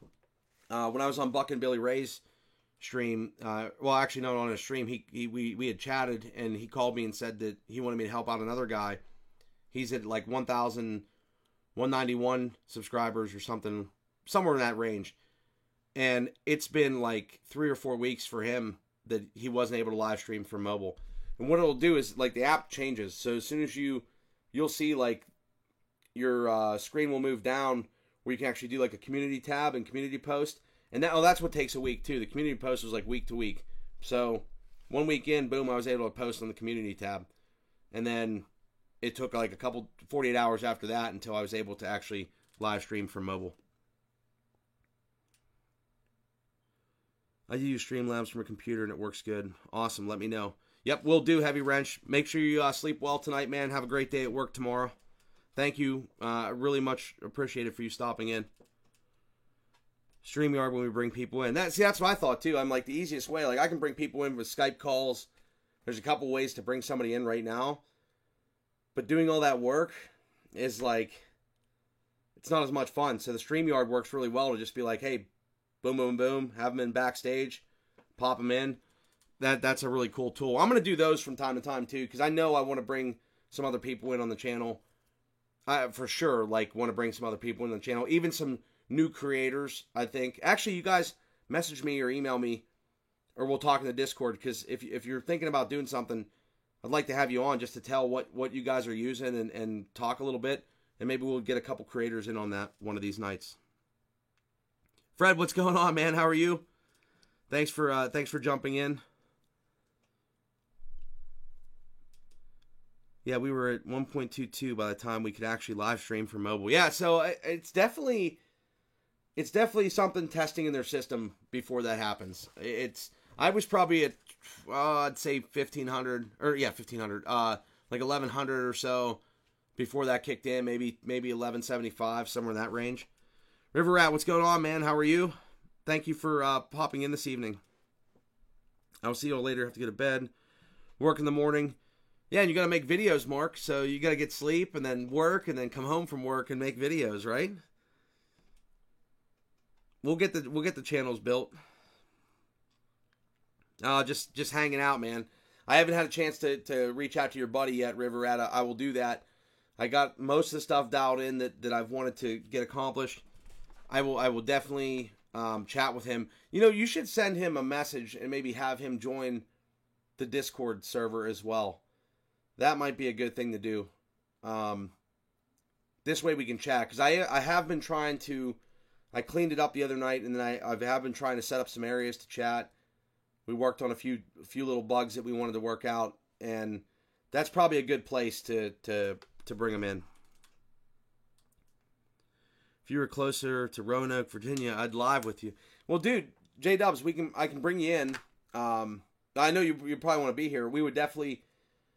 when I was on Buck and Billy Ray's stream, well, actually not on his stream, we had chatted, and he called me and said that he wanted me to help out another guy. He's at like 1,191 subscribers or something, somewhere in that range. And it's been like 3 or 4 weeks for him that he wasn't able to live stream from mobile. And what it'll do is, like, the app changes. So as soon as you'll see, like, your screen will move down where you can actually do like a community tab and community post. And that's what takes a week too. The community post was like week to week. So 1 week in, boom, I was able to post on the community tab. And then it took like 48 hours after that until I was able to actually live stream from mobile. I use Streamlabs from a computer and it works good. Awesome. Let me know. Yep, will do, Heavy Wrench. Make sure you sleep well tonight, man. Have a great day at work tomorrow. Thank you. Really much appreciated for you stopping in. StreamYard when we bring people in. That's what I thought too. I'm like the easiest way. Like I can bring people in with Skype calls. There's a couple ways to bring somebody in right now. But doing all that work is like, it's not as much fun. So the StreamYard works really well to just be like, hey, boom, boom, boom, have them in backstage, pop them in. That's a really cool tool. I'm going to do those from time to time too, because I know I want to bring some other people in on the channel. I for sure like want to bring some other people in on the channel, even some new creators, I think. Actually, you guys message me or email me, or we'll talk in the Discord, because if you're thinking about doing something, I'd like to have you on just to tell what you guys are using and talk a little bit, and maybe we'll get a couple creators in on that one of these nights. Fred, what's going on, man? How are you? Thanks for jumping in. Yeah, we were at 1.22 by the time we could actually live stream from mobile. Yeah, so it's definitely something testing in their system before that happens. I was probably at I'd say 1500 or yeah 1500 like 1100 or so before that kicked in. Maybe 1175, somewhere in that range. River Rat, what's going on, man? How are you? Thank you for popping in this evening. I'll see you all later. I have to go to bed. Work in the morning. Yeah, and you got to make videos, Mark. So you got to get sleep and then work and then come home from work and make videos, right? We'll get the channels built. Just hanging out, man. I haven't had a chance to reach out to your buddy yet, River Rat. I will do that. I got most of the stuff dialed in that I've wanted to get accomplished. I will definitely chat with him. You know, you should send him a message and maybe have him join the Discord server as well. That might be a good thing to do. This way we can chat, because I have been trying to. I cleaned it up the other night, and then I have been trying to set up some areas to chat. We worked on a few little bugs that we wanted to work out, and that's probably a good place to bring them in. If you were closer to Roanoke, Virginia, I'd live with you. Well, dude, J-Dubs, I can bring you in. I know you probably want to be here. We would definitely,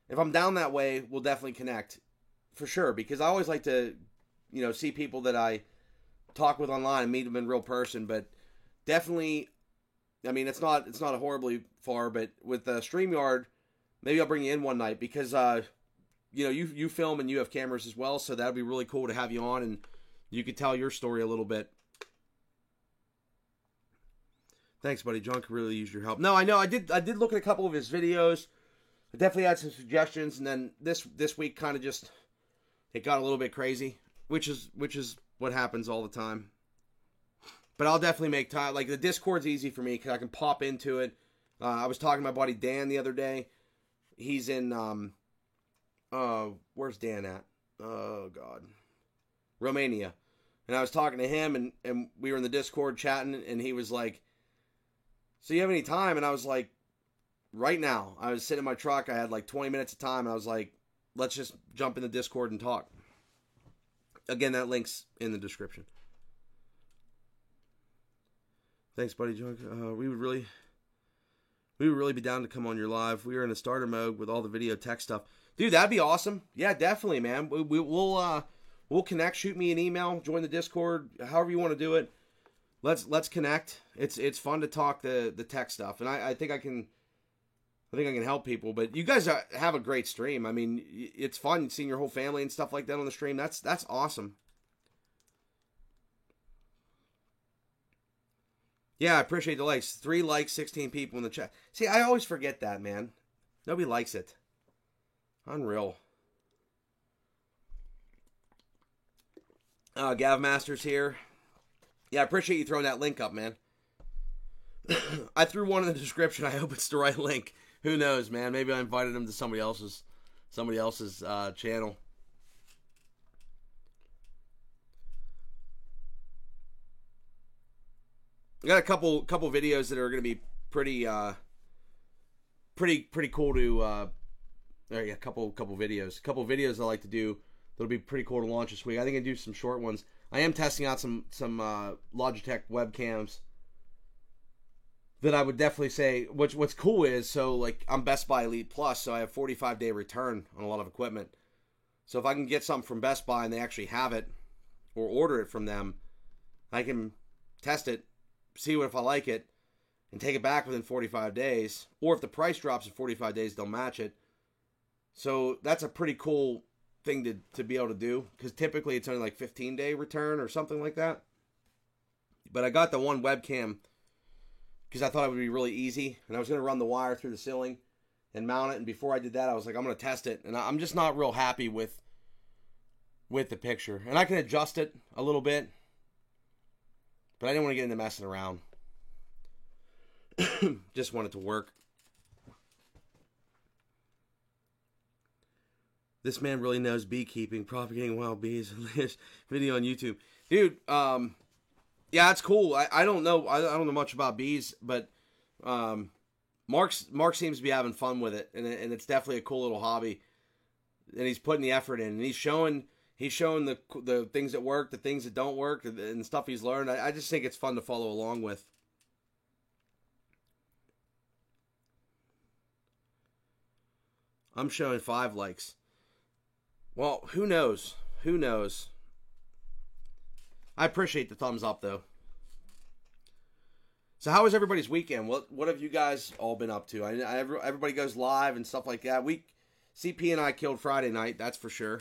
if I'm down that way, we'll definitely connect for sure. Because I always like to, see people that I talk with online and meet them in real person. But definitely, I mean, it's not a horribly far. But with StreamYard, maybe I'll bring you in one night, because you film and you have cameras as well, so that'd be really cool to have you on and you could tell your story a little bit. Thanks, buddy. John could really use your help. No, I know. I did look at a couple of his videos. I definitely had some suggestions, and then this week kind of just it got a little bit crazy, which is what happens all the time. But I'll definitely make time. Like, the Discord's easy for me because I can pop into it. I was talking to my buddy Dan the other day. He's in where's Dan at? Oh God, Romania. And I was talking to him, and we were in the Discord chatting, and he was like, so you have any time? And I was like, right now. I was sitting in my truck. I had like 20 minutes of time. And I was like, let's just jump in the Discord and talk. Again, that link's in the description. Thanks, buddy. We would really be down to come on your live. We were in a starter mode with all the video tech stuff. Dude, that'd be awesome. Yeah, definitely, man. We'll connect. Shoot me an email. Join the Discord. However you want to do it. Let's connect. It's fun to talk the tech stuff, and I think I can help people. But you guys have a great stream. I mean, it's fun seeing your whole family and stuff like that on the stream. That's awesome. Yeah, I appreciate the likes. 3 likes, 16 people in the chat. See, I always forget that, man. Nobody likes it. Unreal. Gav Masters here. Yeah, I appreciate you throwing that link up, man. I threw one in the description. I hope it's the right link. Who knows, man? Maybe I invited him to somebody else's channel. I got a couple videos that are going to be pretty cool to yeah, a couple videos I like to do that'll be pretty cool to launch this week. I think I do some short ones. I am testing out some Logitech webcams that I would definitely say. What's cool is, so like I'm Best Buy Elite Plus, so I have 45-day return on a lot of equipment. So if I can get something from Best Buy and they actually have it, or order it from them, I can test it, see if I like it, and take it back within 45 days. Or if the price drops in 45 days, they'll match it. So that's a pretty cool thing to be able to do, because typically it's only like 15-day return or something like that. But I got the one webcam because I thought it would be really easy, and I was going to run the wire through the ceiling and mount it. And before I did that, I was like, I'm going to test it, and I'm just not real happy with the picture. And I can adjust it a little bit, but I didn't want to get into messing around. Just want it to work. This man really knows beekeeping, propagating wild bees. Video on YouTube, dude. Yeah, it's cool. I don't know. I don't know much about bees, but Mark seems to be having fun with it, and it's definitely a cool little hobby. And he's putting the effort in, and he's showing the things that work, the things that don't work, and stuff he's learned. I just think it's fun to follow along with. I'm showing 5 likes. Well, who knows? Who knows? I appreciate the thumbs up, though. So how was everybody's weekend? What have you guys all been up to? Everybody goes live and stuff like that. CP and I killed Friday night, that's for sure.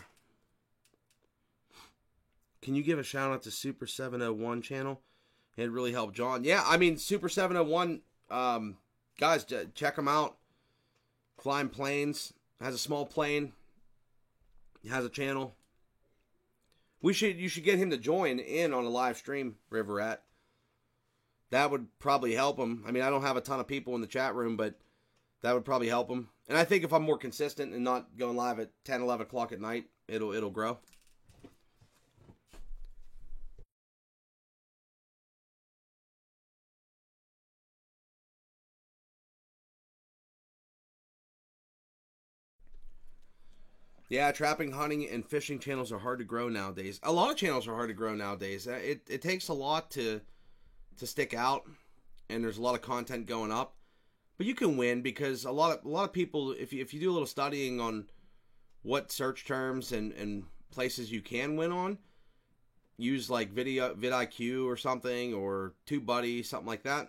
Can you give a shout out to Super 701 channel? It really helped John. Yeah, I mean, Super 701, guys, check them out. Flying Planes, has a small plane. He has a channel. You should get him to join in on a live stream, Riverette. That would probably help him. I mean, I don't have a ton of people in the chat room, but that would probably help him. And I think if I'm more consistent and not going live at 10, 11 o'clock at night, it'll grow. Yeah, trapping, hunting, and fishing channels are hard to grow nowadays. A lot of channels are hard to grow nowadays. It takes a lot to stick out, and there's a lot of content going up. But you can win because a lot of people, if you do a little studying on what search terms and places you can win on, use like vidIQ or something, or TubeBuddy, something like that,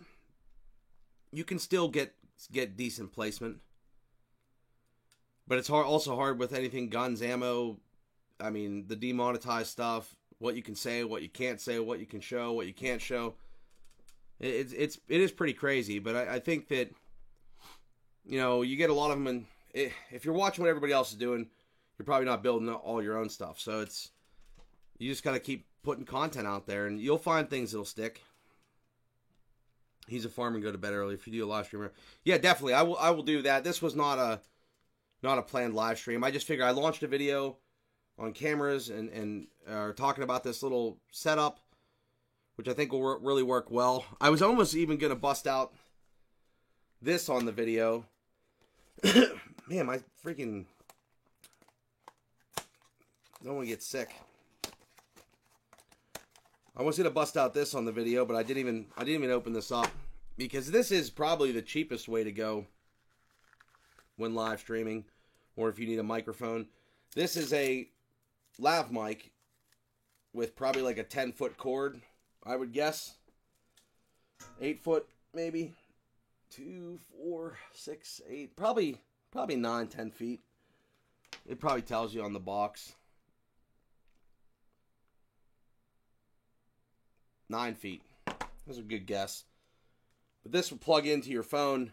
you can still get decent placement. But it's also hard with anything guns, ammo. I mean, the demonetized stuff, what you can say, what you can't say, what you can show, what you can't show. It is pretty crazy. But I think that, you know, you get a lot of them, and if you're watching what everybody else is doing, you're probably not building all your own stuff. So you just got to keep putting content out there, and you'll find things that'll stick. He's a farmer and go to bed early. If you do a live streamer, yeah, definitely, I will do that. This was not a planned live stream. I just figured I launched a video on cameras and talking about this little setup, which I think will really work well. I was almost even going to bust out this on the video. Man, my freaking... I don't want to get sick. I was going to bust out this on the video, but I didn't even open this up, because this is probably the cheapest way to go when live streaming, or if you need a microphone. This is a lav mic with probably like a 10-foot cord, I would guess. 8 foot, maybe. 2, 4, 6, 8, probably 9, 10 feet. It probably tells you on the box. 9 feet. That's a good guess. But this will plug into your phone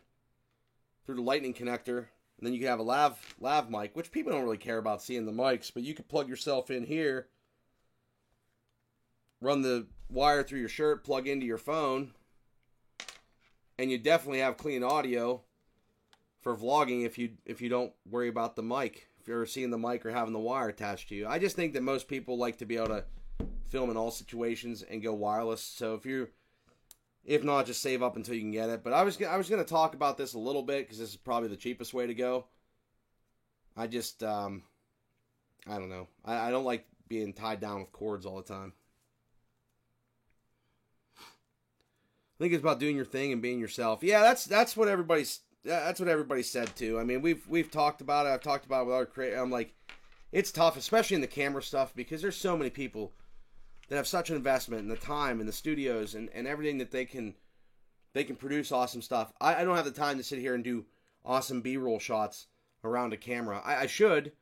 through the lightning connector. And then you can have a lav mic, which people don't really care about seeing the mics, but you could plug yourself in here, run the wire through your shirt, plug into your phone, and you definitely have clean audio for vlogging if you don't worry about the mic, if you're seeing the mic or having the wire attached to you. I just think that most people like to be able to film in all situations and go wireless. So if not, just save up until you can get it. But I was going to talk about this a little bit, because this is probably the cheapest way to go. I just, I don't know. I don't like being tied down with cords all the time. I think it's about doing your thing and being yourself. Yeah, that's what everybody's said too. I mean, we've talked about it. I've talked about it with other creators. I'm like, it's tough, especially in the camera stuff, because there's so many people that have such an investment in the time and the studios and everything that they can produce awesome stuff. I don't have the time to sit here and do awesome B-roll shots around a camera. I should,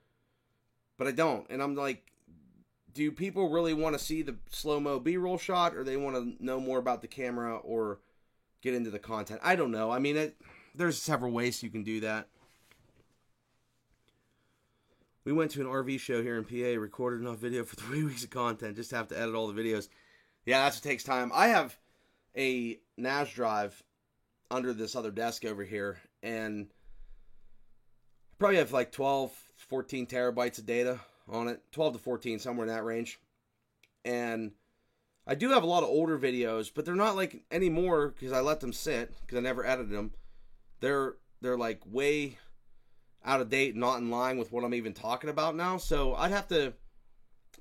but I don't. And I'm like, do people really want to see the slow-mo B-roll shot, or they want to know more about the camera or get into the content? I don't know. I mean, there's several ways you can do that. We went to an RV show here in PA, recorded enough video for 3 weeks of content, just have to edit all the videos. Yeah, that's what takes time. I have a NAS drive under this other desk over here, and I probably have like 12, 14 terabytes of data on it, 12 to 14, somewhere in that range. And I do have a lot of older videos, but they're not like anymore because I let them sit because I never edited them. They're like way out of date, not in line with what I'm even talking about now. So I'd have to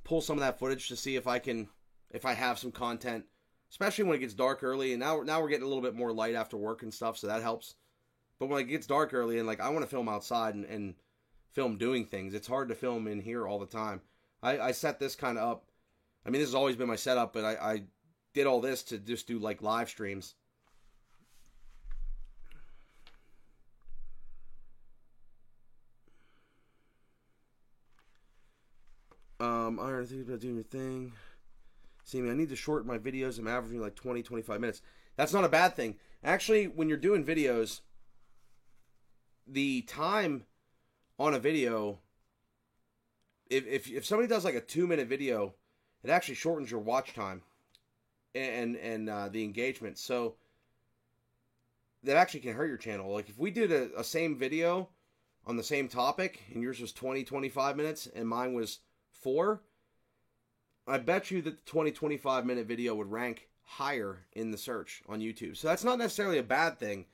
pull some of that footage to see if I have some content, especially when it gets dark early. And now we're getting a little bit more light after work and stuff, so that helps. But when it gets dark early and like I want to film outside and film doing things, it's hard to film in here all the time. I set this kind of up. I mean, this has always been my setup, but I did all this to just do like live streams. I don't think about doing your thing. See me, I need to shorten my videos. I'm averaging like 20, 25 minutes. That's not a bad thing. Actually, when you're doing videos, the time on a video, if somebody does like a 2-minute video, it actually shortens your watch time and the engagement. So that actually can hurt your channel. Like if we did a same video on the same topic and yours was 20, 25 minutes and mine was 4, I bet you that the 20, 25 minute video would rank higher in the search on YouTube. So that's not necessarily a bad thing.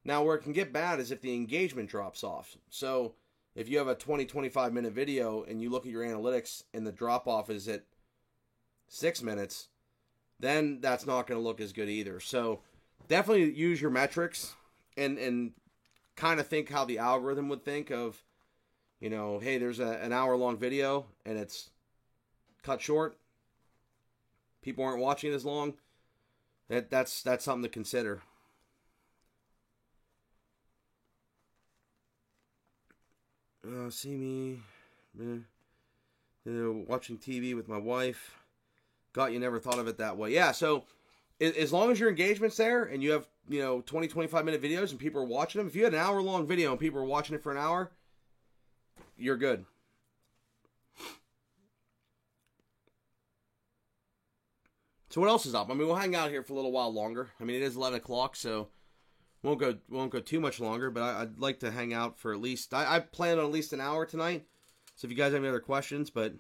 Now where it can get bad is if the engagement drops off. So if you have a 20, 25 minute video and you look at your analytics and the drop off is at 6 minutes, then that's not going to look as good either. So definitely use your metrics and kind of think how the algorithm would think of, you know, hey, there's an hour-long video and it's cut short. People aren't watching it as long. That's something to consider. See me watching TV with my wife. God, you never thought of it that way. Yeah, so as long as your engagement's there and you have, 20, 25 minute videos and people are watching them, if you had an hour-long video and people are watching it for an hour, you're good. So what else is up? I mean, we'll hang out here for a little while longer. I mean, it is 11 o'clock, so won't go too much longer, but I'd like to hang out for at least, I plan on at least an hour tonight. So if you guys have any other questions, but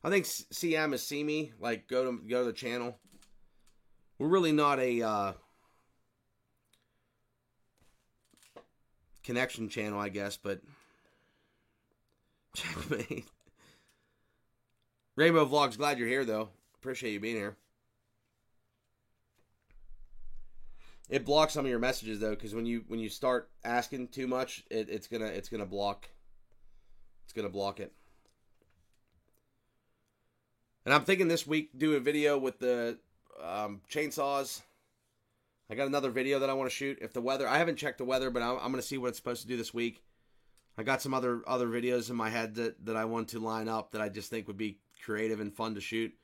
I think CM is See Me, like go to the channel. We're really not a connection channel, I guess, but checkmate. Rainbow Vlogs, glad you're here though. Appreciate you being here. It blocks some of your messages though, because when you start asking too much, it's gonna block. It's gonna block it. And I'm thinking this week do a video with the chainsaws. I got another video that I want to shoot. If the weather, I haven't checked the weather, but I'm going to see what it's supposed to do this week. I got some other videos in my head that I want to line up that I just think would be creative and fun to shoot.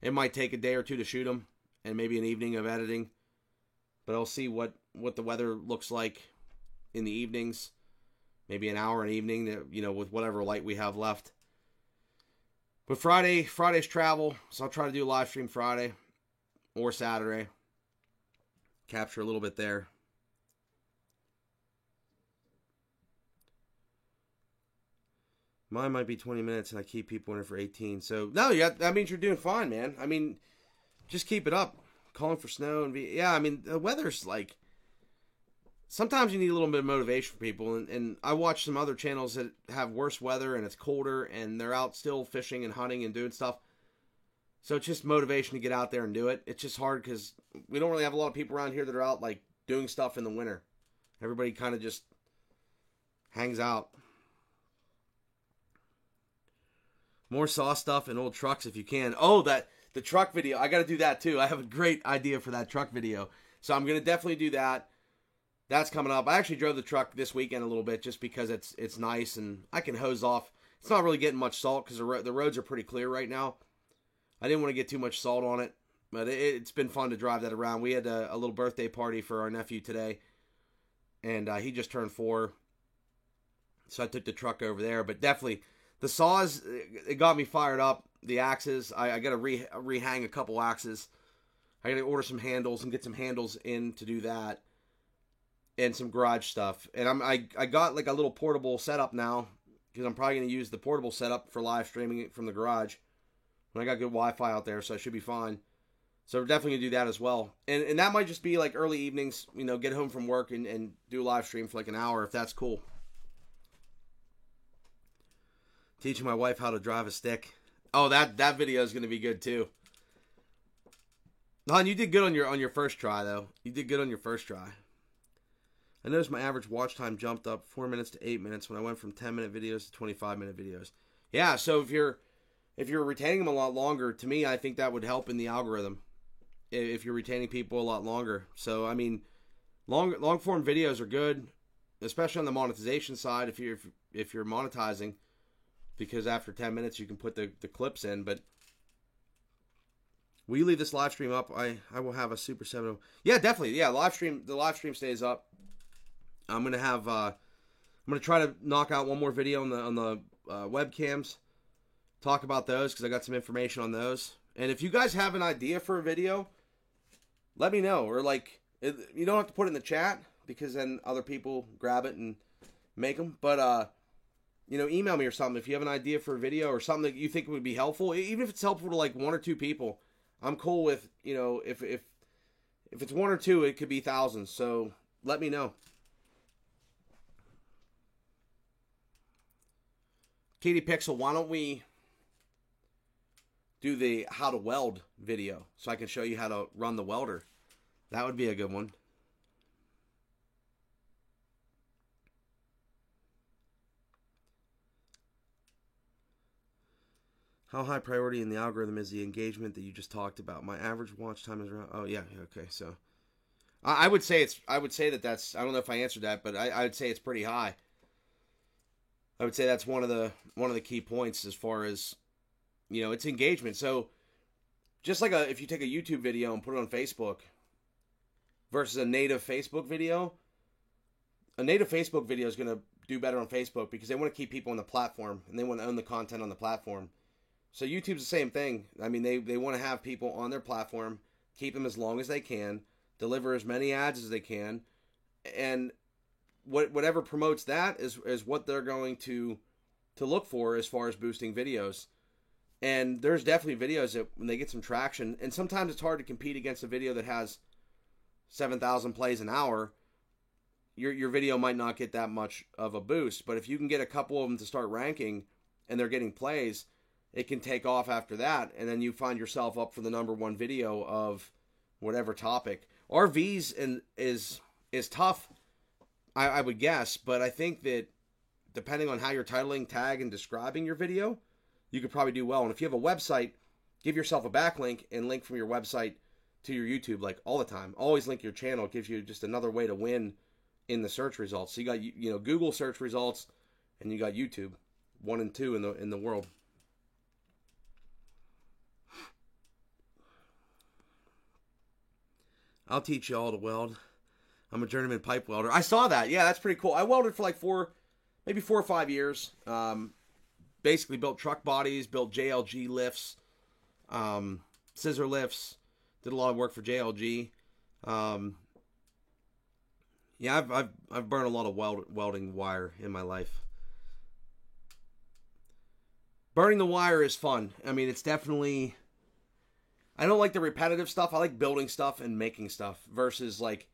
It might take a day or two to shoot them, and maybe an evening of editing. But I'll see what the weather looks like in the evenings. Maybe an hour an evening, with whatever light we have left. But Friday's travel, so I'll try to do a live stream Friday or Saturday. Capture a little bit there. Mine might be 20 minutes, and I keep people in it for 18. So, no, that means you're doing fine, man. I mean, just keep it up. Calling for snow and I mean, the weather's like sometimes you need a little bit of motivation for people. And I watch some other channels that have worse weather and it's colder and they're out still fishing and hunting and doing stuff. So it's just motivation to get out there and do it. It's just hard because we don't really have a lot of people around here that are out like doing stuff in the winter. Everybody kind of just hangs out. More saw stuff and old trucks if you can. Oh, the truck video. I got to do that too. I have a great idea for that truck video. So I'm going to definitely do that. That's coming up. I actually drove the truck this weekend a little bit just because it's nice and I can hose off. It's not really getting much salt because the roads are pretty clear right now. I didn't want to get too much salt on it, but it's been fun to drive that around. We had a little birthday party for our nephew today, and he just turned 4, so I took the truck over there. But definitely, the saws, it got me fired up. The axes, I got to rehang a couple axes. I got to order some handles and get some handles in to do that, and some garage stuff. And I got like a little portable setup now because I'm probably going to use the portable setup for live streaming it from the garage. And I got good Wi-Fi out there, so I should be fine. So we're definitely going to do that as well. And that might just be like early evenings, get home from work and do a live stream for like an hour if that's cool. Teaching my wife how to drive a stick. Oh, that video is going to be good too. Hon, you did good on your first try though. You did good on your first try. I noticed my average watch time jumped up 4 minutes to 8 minutes when I went from 10-minute videos to 25-minute videos. Yeah, so if you're retaining them a lot longer, to me, I think that would help in the algorithm. If you're retaining people a lot longer. So, I mean, long form videos are good, especially on the monetization side if you're monetizing, because after 10 minutes you can put the clips in. But will you leave this live stream up? I will have a Super 7. Yeah, definitely. Yeah, the live stream stays up. I'm gonna have I'm gonna try to knock out one more video on the webcams. Talk about those because I got some information on those. And if you guys have an idea for a video, let me know. Or you don't have to put it in the chat because then other people grab it and make them. But email me or something if you have an idea for a video or something that you think would be helpful. Even if it's helpful to like 1 or 2 people, I'm cool with. If it's 1 or 2, it could be thousands. So let me know. Katie Pixel, why don't we do the how to weld video so I can show you how to run the welder? That would be a good one. How high priority in the algorithm is the engagement that you just talked about? My average watch time is around. Oh yeah, okay. So I would say that's. I don't know if I answered that, but I would say it's pretty high. I would say that's one of the key points as far as it's engagement. So just like if you take a YouTube video and put it on Facebook versus a native Facebook video, a native Facebook video is going to do better on Facebook because they want to keep people on the platform and they want to own the content on the platform. So YouTube's the same thing. I mean, they want to have people on their platform, keep them as long as they can, deliver as many ads as they can, and whatever promotes that is what they're going to look for as far as boosting videos. And there's definitely videos that when they get some traction, and sometimes it's hard to compete against a video that has 7,000 plays an hour. Your video might not get that much of a boost, but if you can get a couple of them to start ranking and they're getting plays, it can take off after that, and then you find yourself up for the #1 video of whatever topic. RVs is tough, I would guess, but I think that depending on how you're titling, tag, and describing your video, you could probably do well. And if you have a website, give yourself a backlink and link from your website to your YouTube like all the time. Always link your channel. It gives you just another way to win in the search results. So you got Google search results, and you got YouTube, 1 and 2 in the world. I'll teach you all to weld. I'm a journeyman pipe welder. I saw that. Yeah, that's pretty cool. I welded for like 4 or 5 years. Basically built truck bodies, built JLG lifts, scissor lifts. Did a lot of work for JLG. Yeah, I've burned a lot of welding wire in my life. Burning the wire is fun. I mean, it's definitely. I don't like the repetitive stuff. I like building stuff and making stuff versus like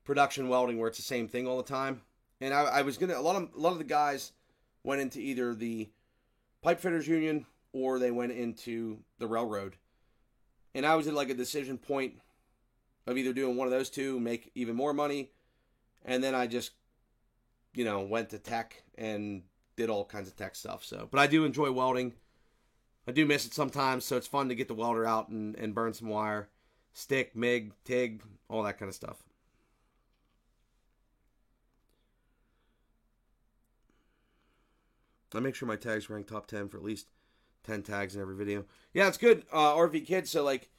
production welding where it's the same thing all the time. And I was gonna a lot of the guys went into either the pipe fitters union or they went into the railroad. And I was at like a decision point of either doing one of those two, make even more money, and then I just, went to tech and did all kinds of tech stuff. So, but I do enjoy welding. I do miss it sometimes, so it's fun to get the welder out and burn some wire, stick, MIG, TIG, all that kind of stuff. I make sure my tags rank top 10 for at least 10 tags in every video. Yeah, it's good, RV Kid. So, like,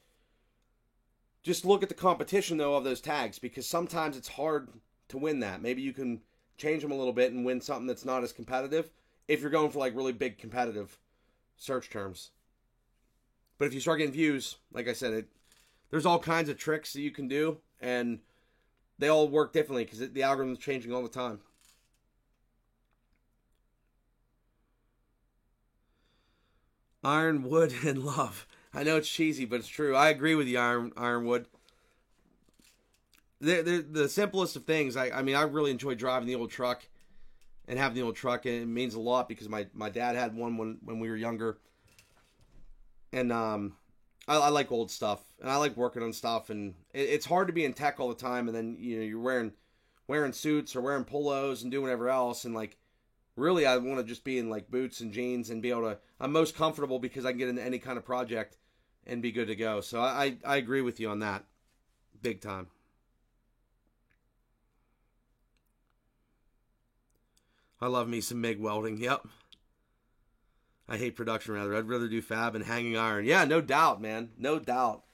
just look at the competition, though, of those tags, because sometimes it's hard to win that. Maybe you can change them a little bit and win something that's not as competitive if you're going for, like, really big competitive search terms. But if you start getting views, like I said, there's all kinds of tricks that you can do, and they all work differently because the algorithm's changing all the time. Iron, wood, and love. I know it's cheesy, but it's true. I agree with you, Ironwood. They're the simplest of things. I mean, I really enjoy driving the old truck and having the old truck. And it means a lot because my dad had one when we were younger. And I like old stuff. And I like working on stuff. And it's hard to be in tech all the time. And then, you're wearing suits or wearing polos and doing whatever else. And, like, really, I want to just be in, like, boots and jeans and be able to... I'm most comfortable because I can get into any kind of project and be good to go. So I agree with you on that. Big time. I love me some MIG welding. Yep. I hate production, rather. I'd rather do fab and hanging iron. Yeah, no doubt, man. No doubt.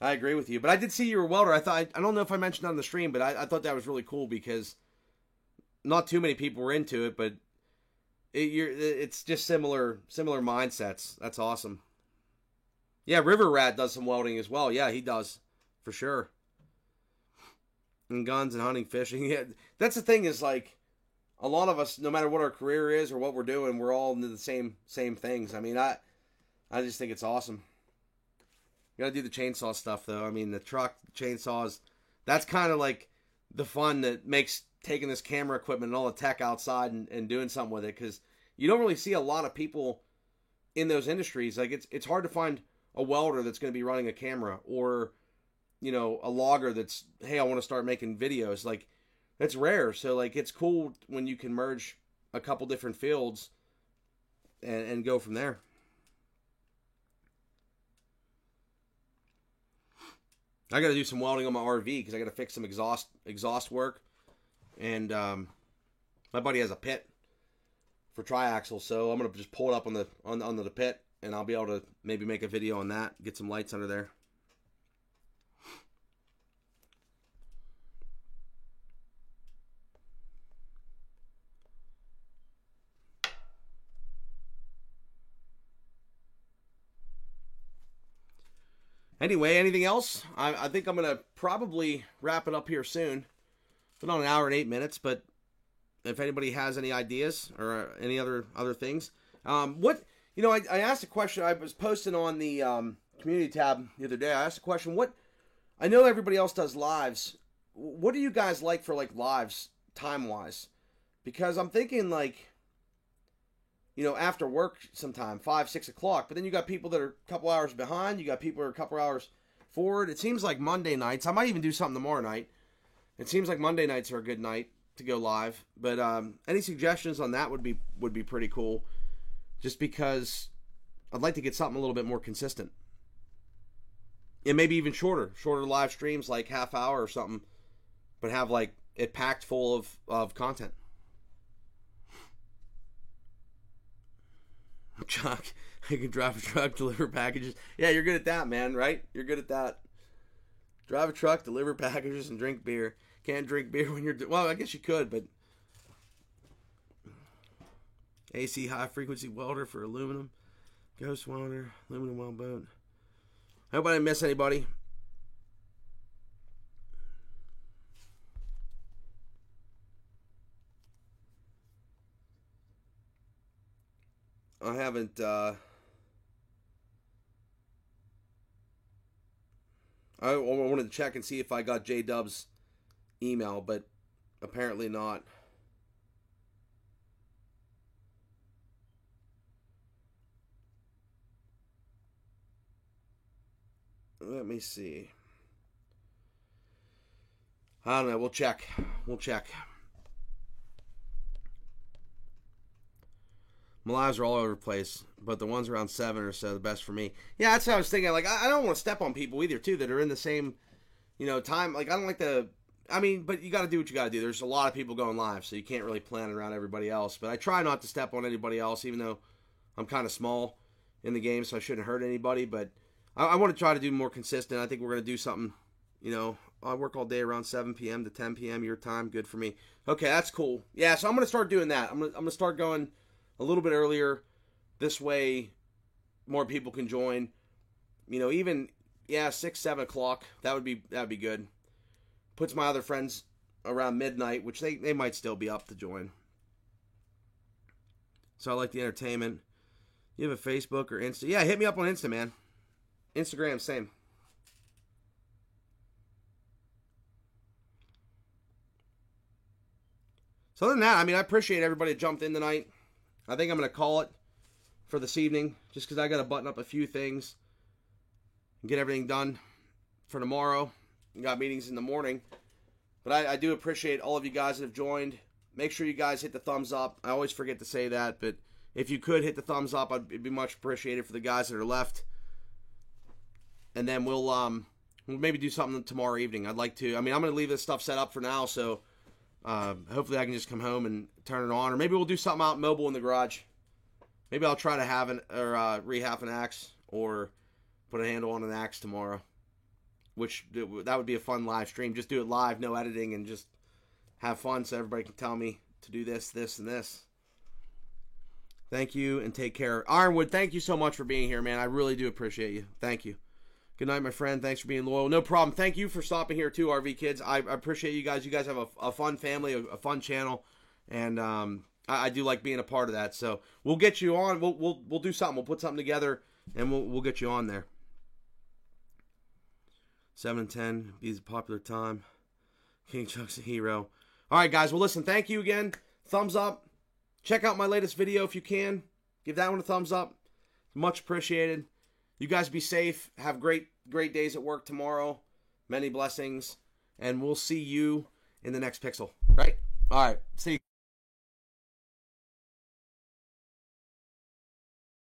I agree with you. But I did see you were a welder. I don't know if I mentioned that on the stream, but I thought that was really cool because not too many people were into it, but it's just similar mindsets. That's awesome. Yeah, River Rat does some welding as well. Yeah, he does, for sure. And guns and hunting, fishing. Yeah, that's the thing is, like, a lot of us, no matter what our career is or what we're doing, we're all into the same things. I mean, I just think it's awesome. You gotta do the chainsaw stuff, though. I mean, the truck, chainsaws, that's kind of like the fun that makes taking this camera equipment and all the tech outside and doing something with it, because you don't really see a lot of people in those industries. Like, it's hard to find a welder that's going to be running a camera, or a logger that's, hey, I want to start making videos. Like, that's rare. So, like, it's cool when you can merge a couple different fields and go from there. I got to do some welding on my RV because I got to fix some exhaust work. And my buddy has a pit for triaxle, so I'm gonna just pull it up on the pit, and I'll be able to maybe make a video on that, get some lights under there. Anyway, anything else? I think I'm gonna probably wrap it up here soon. Been on an hour and 8 minutes, but if anybody has any ideas or any other things, I asked a question. I was posting on the community tab the other day. I asked a question. I know everybody else does lives. What do you guys like for, like, lives time wise? Because I'm thinking, like, after work sometime, 5, 6 o'clock. But then you got people that are a couple hours behind. You got people that are a couple hours forward. It seems like Monday nights. I might even do something tomorrow night. It seems like Monday nights are a good night to go live. But any suggestions on that would be pretty cool. Just because I'd like to get something a little bit more consistent. And maybe even shorter live streams, like half hour or something. But have, like, it packed full of content. Chuck, I can drive a truck, deliver packages. Yeah, you're good at that, man, right? You're good at that. Drive a truck, deliver packages, and drink beer. Can't drink beer when you're... Well, I guess you could, but... AC high-frequency welder for aluminum. Ghost welder, aluminum weld boat. I hope I didn't miss anybody. I haven't... I wanted to check and see if I got J-Dub's email, but apparently not. Let me see. I don't know. We'll check. My lives are all over the place, but the ones around 7 or so the best for me. Yeah, that's what I was thinking. Like, I don't want to step on people either, too, that are in the same, time. Like, I don't like to. I mean, but you got to do what you got to do. There's a lot of people going live, so you can't really plan around everybody else. But I try not to step on anybody else, even though I'm kind of small in the game, so I shouldn't hurt anybody. But I want to try to do more consistent. I think we're going to do something, I work all day around 7 p.m. to 10 p.m. your time. Good for me. Okay, that's cool. Yeah, so I'm going to start doing that. I'm going to start going a little bit earlier. This way, more people can join. Even 6, 7 o'clock. That'd be good. Puts my other friends around midnight, which they might still be up to join. So I like the entertainment. You have a Facebook or Insta? Yeah, hit me up on Insta, man. Instagram, same. So other than that, I appreciate everybody that jumped in tonight. I think I'm going to call it for this evening, just because I got to button up a few things and get everything done for tomorrow. Got meetings in the morning. But I do appreciate all of you guys that have joined. Make sure you guys hit the thumbs up. I always forget to say that, but if you could hit the thumbs up, it'd be much appreciated for the guys that are left. And then we'll maybe do something tomorrow evening. I'd like to. I'm going to leave this stuff set up for now, so hopefully I can just come home and turn it on. Or maybe we'll do something out mobile in the garage. Maybe I'll try to rehab an axe or put a handle on an axe tomorrow. That would be a fun live stream. Just do it live, no editing, and just have fun so everybody can tell me to do this, this, and this. Thank you, and take care. Ironwood, thank you so much for being here, man. I really do appreciate you. Thank you. Good night, my friend. Thanks for being loyal. No problem. Thank you for stopping here, too, RV Kids. I appreciate you guys. You guys have a fun family, a fun channel, and I do like being a part of that. So we'll get you on. We'll do something. We'll put something together, and we'll get you on there. 7 and 10 is a popular time. King Chuck's a hero. All right, guys. Well, listen, thank you again. Thumbs up. Check out my latest video if you can. Give that one a thumbs up. Much appreciated. You guys be safe. Have great days at work tomorrow. Many blessings. And we'll see you in the next Pixel. Right? All right. See you.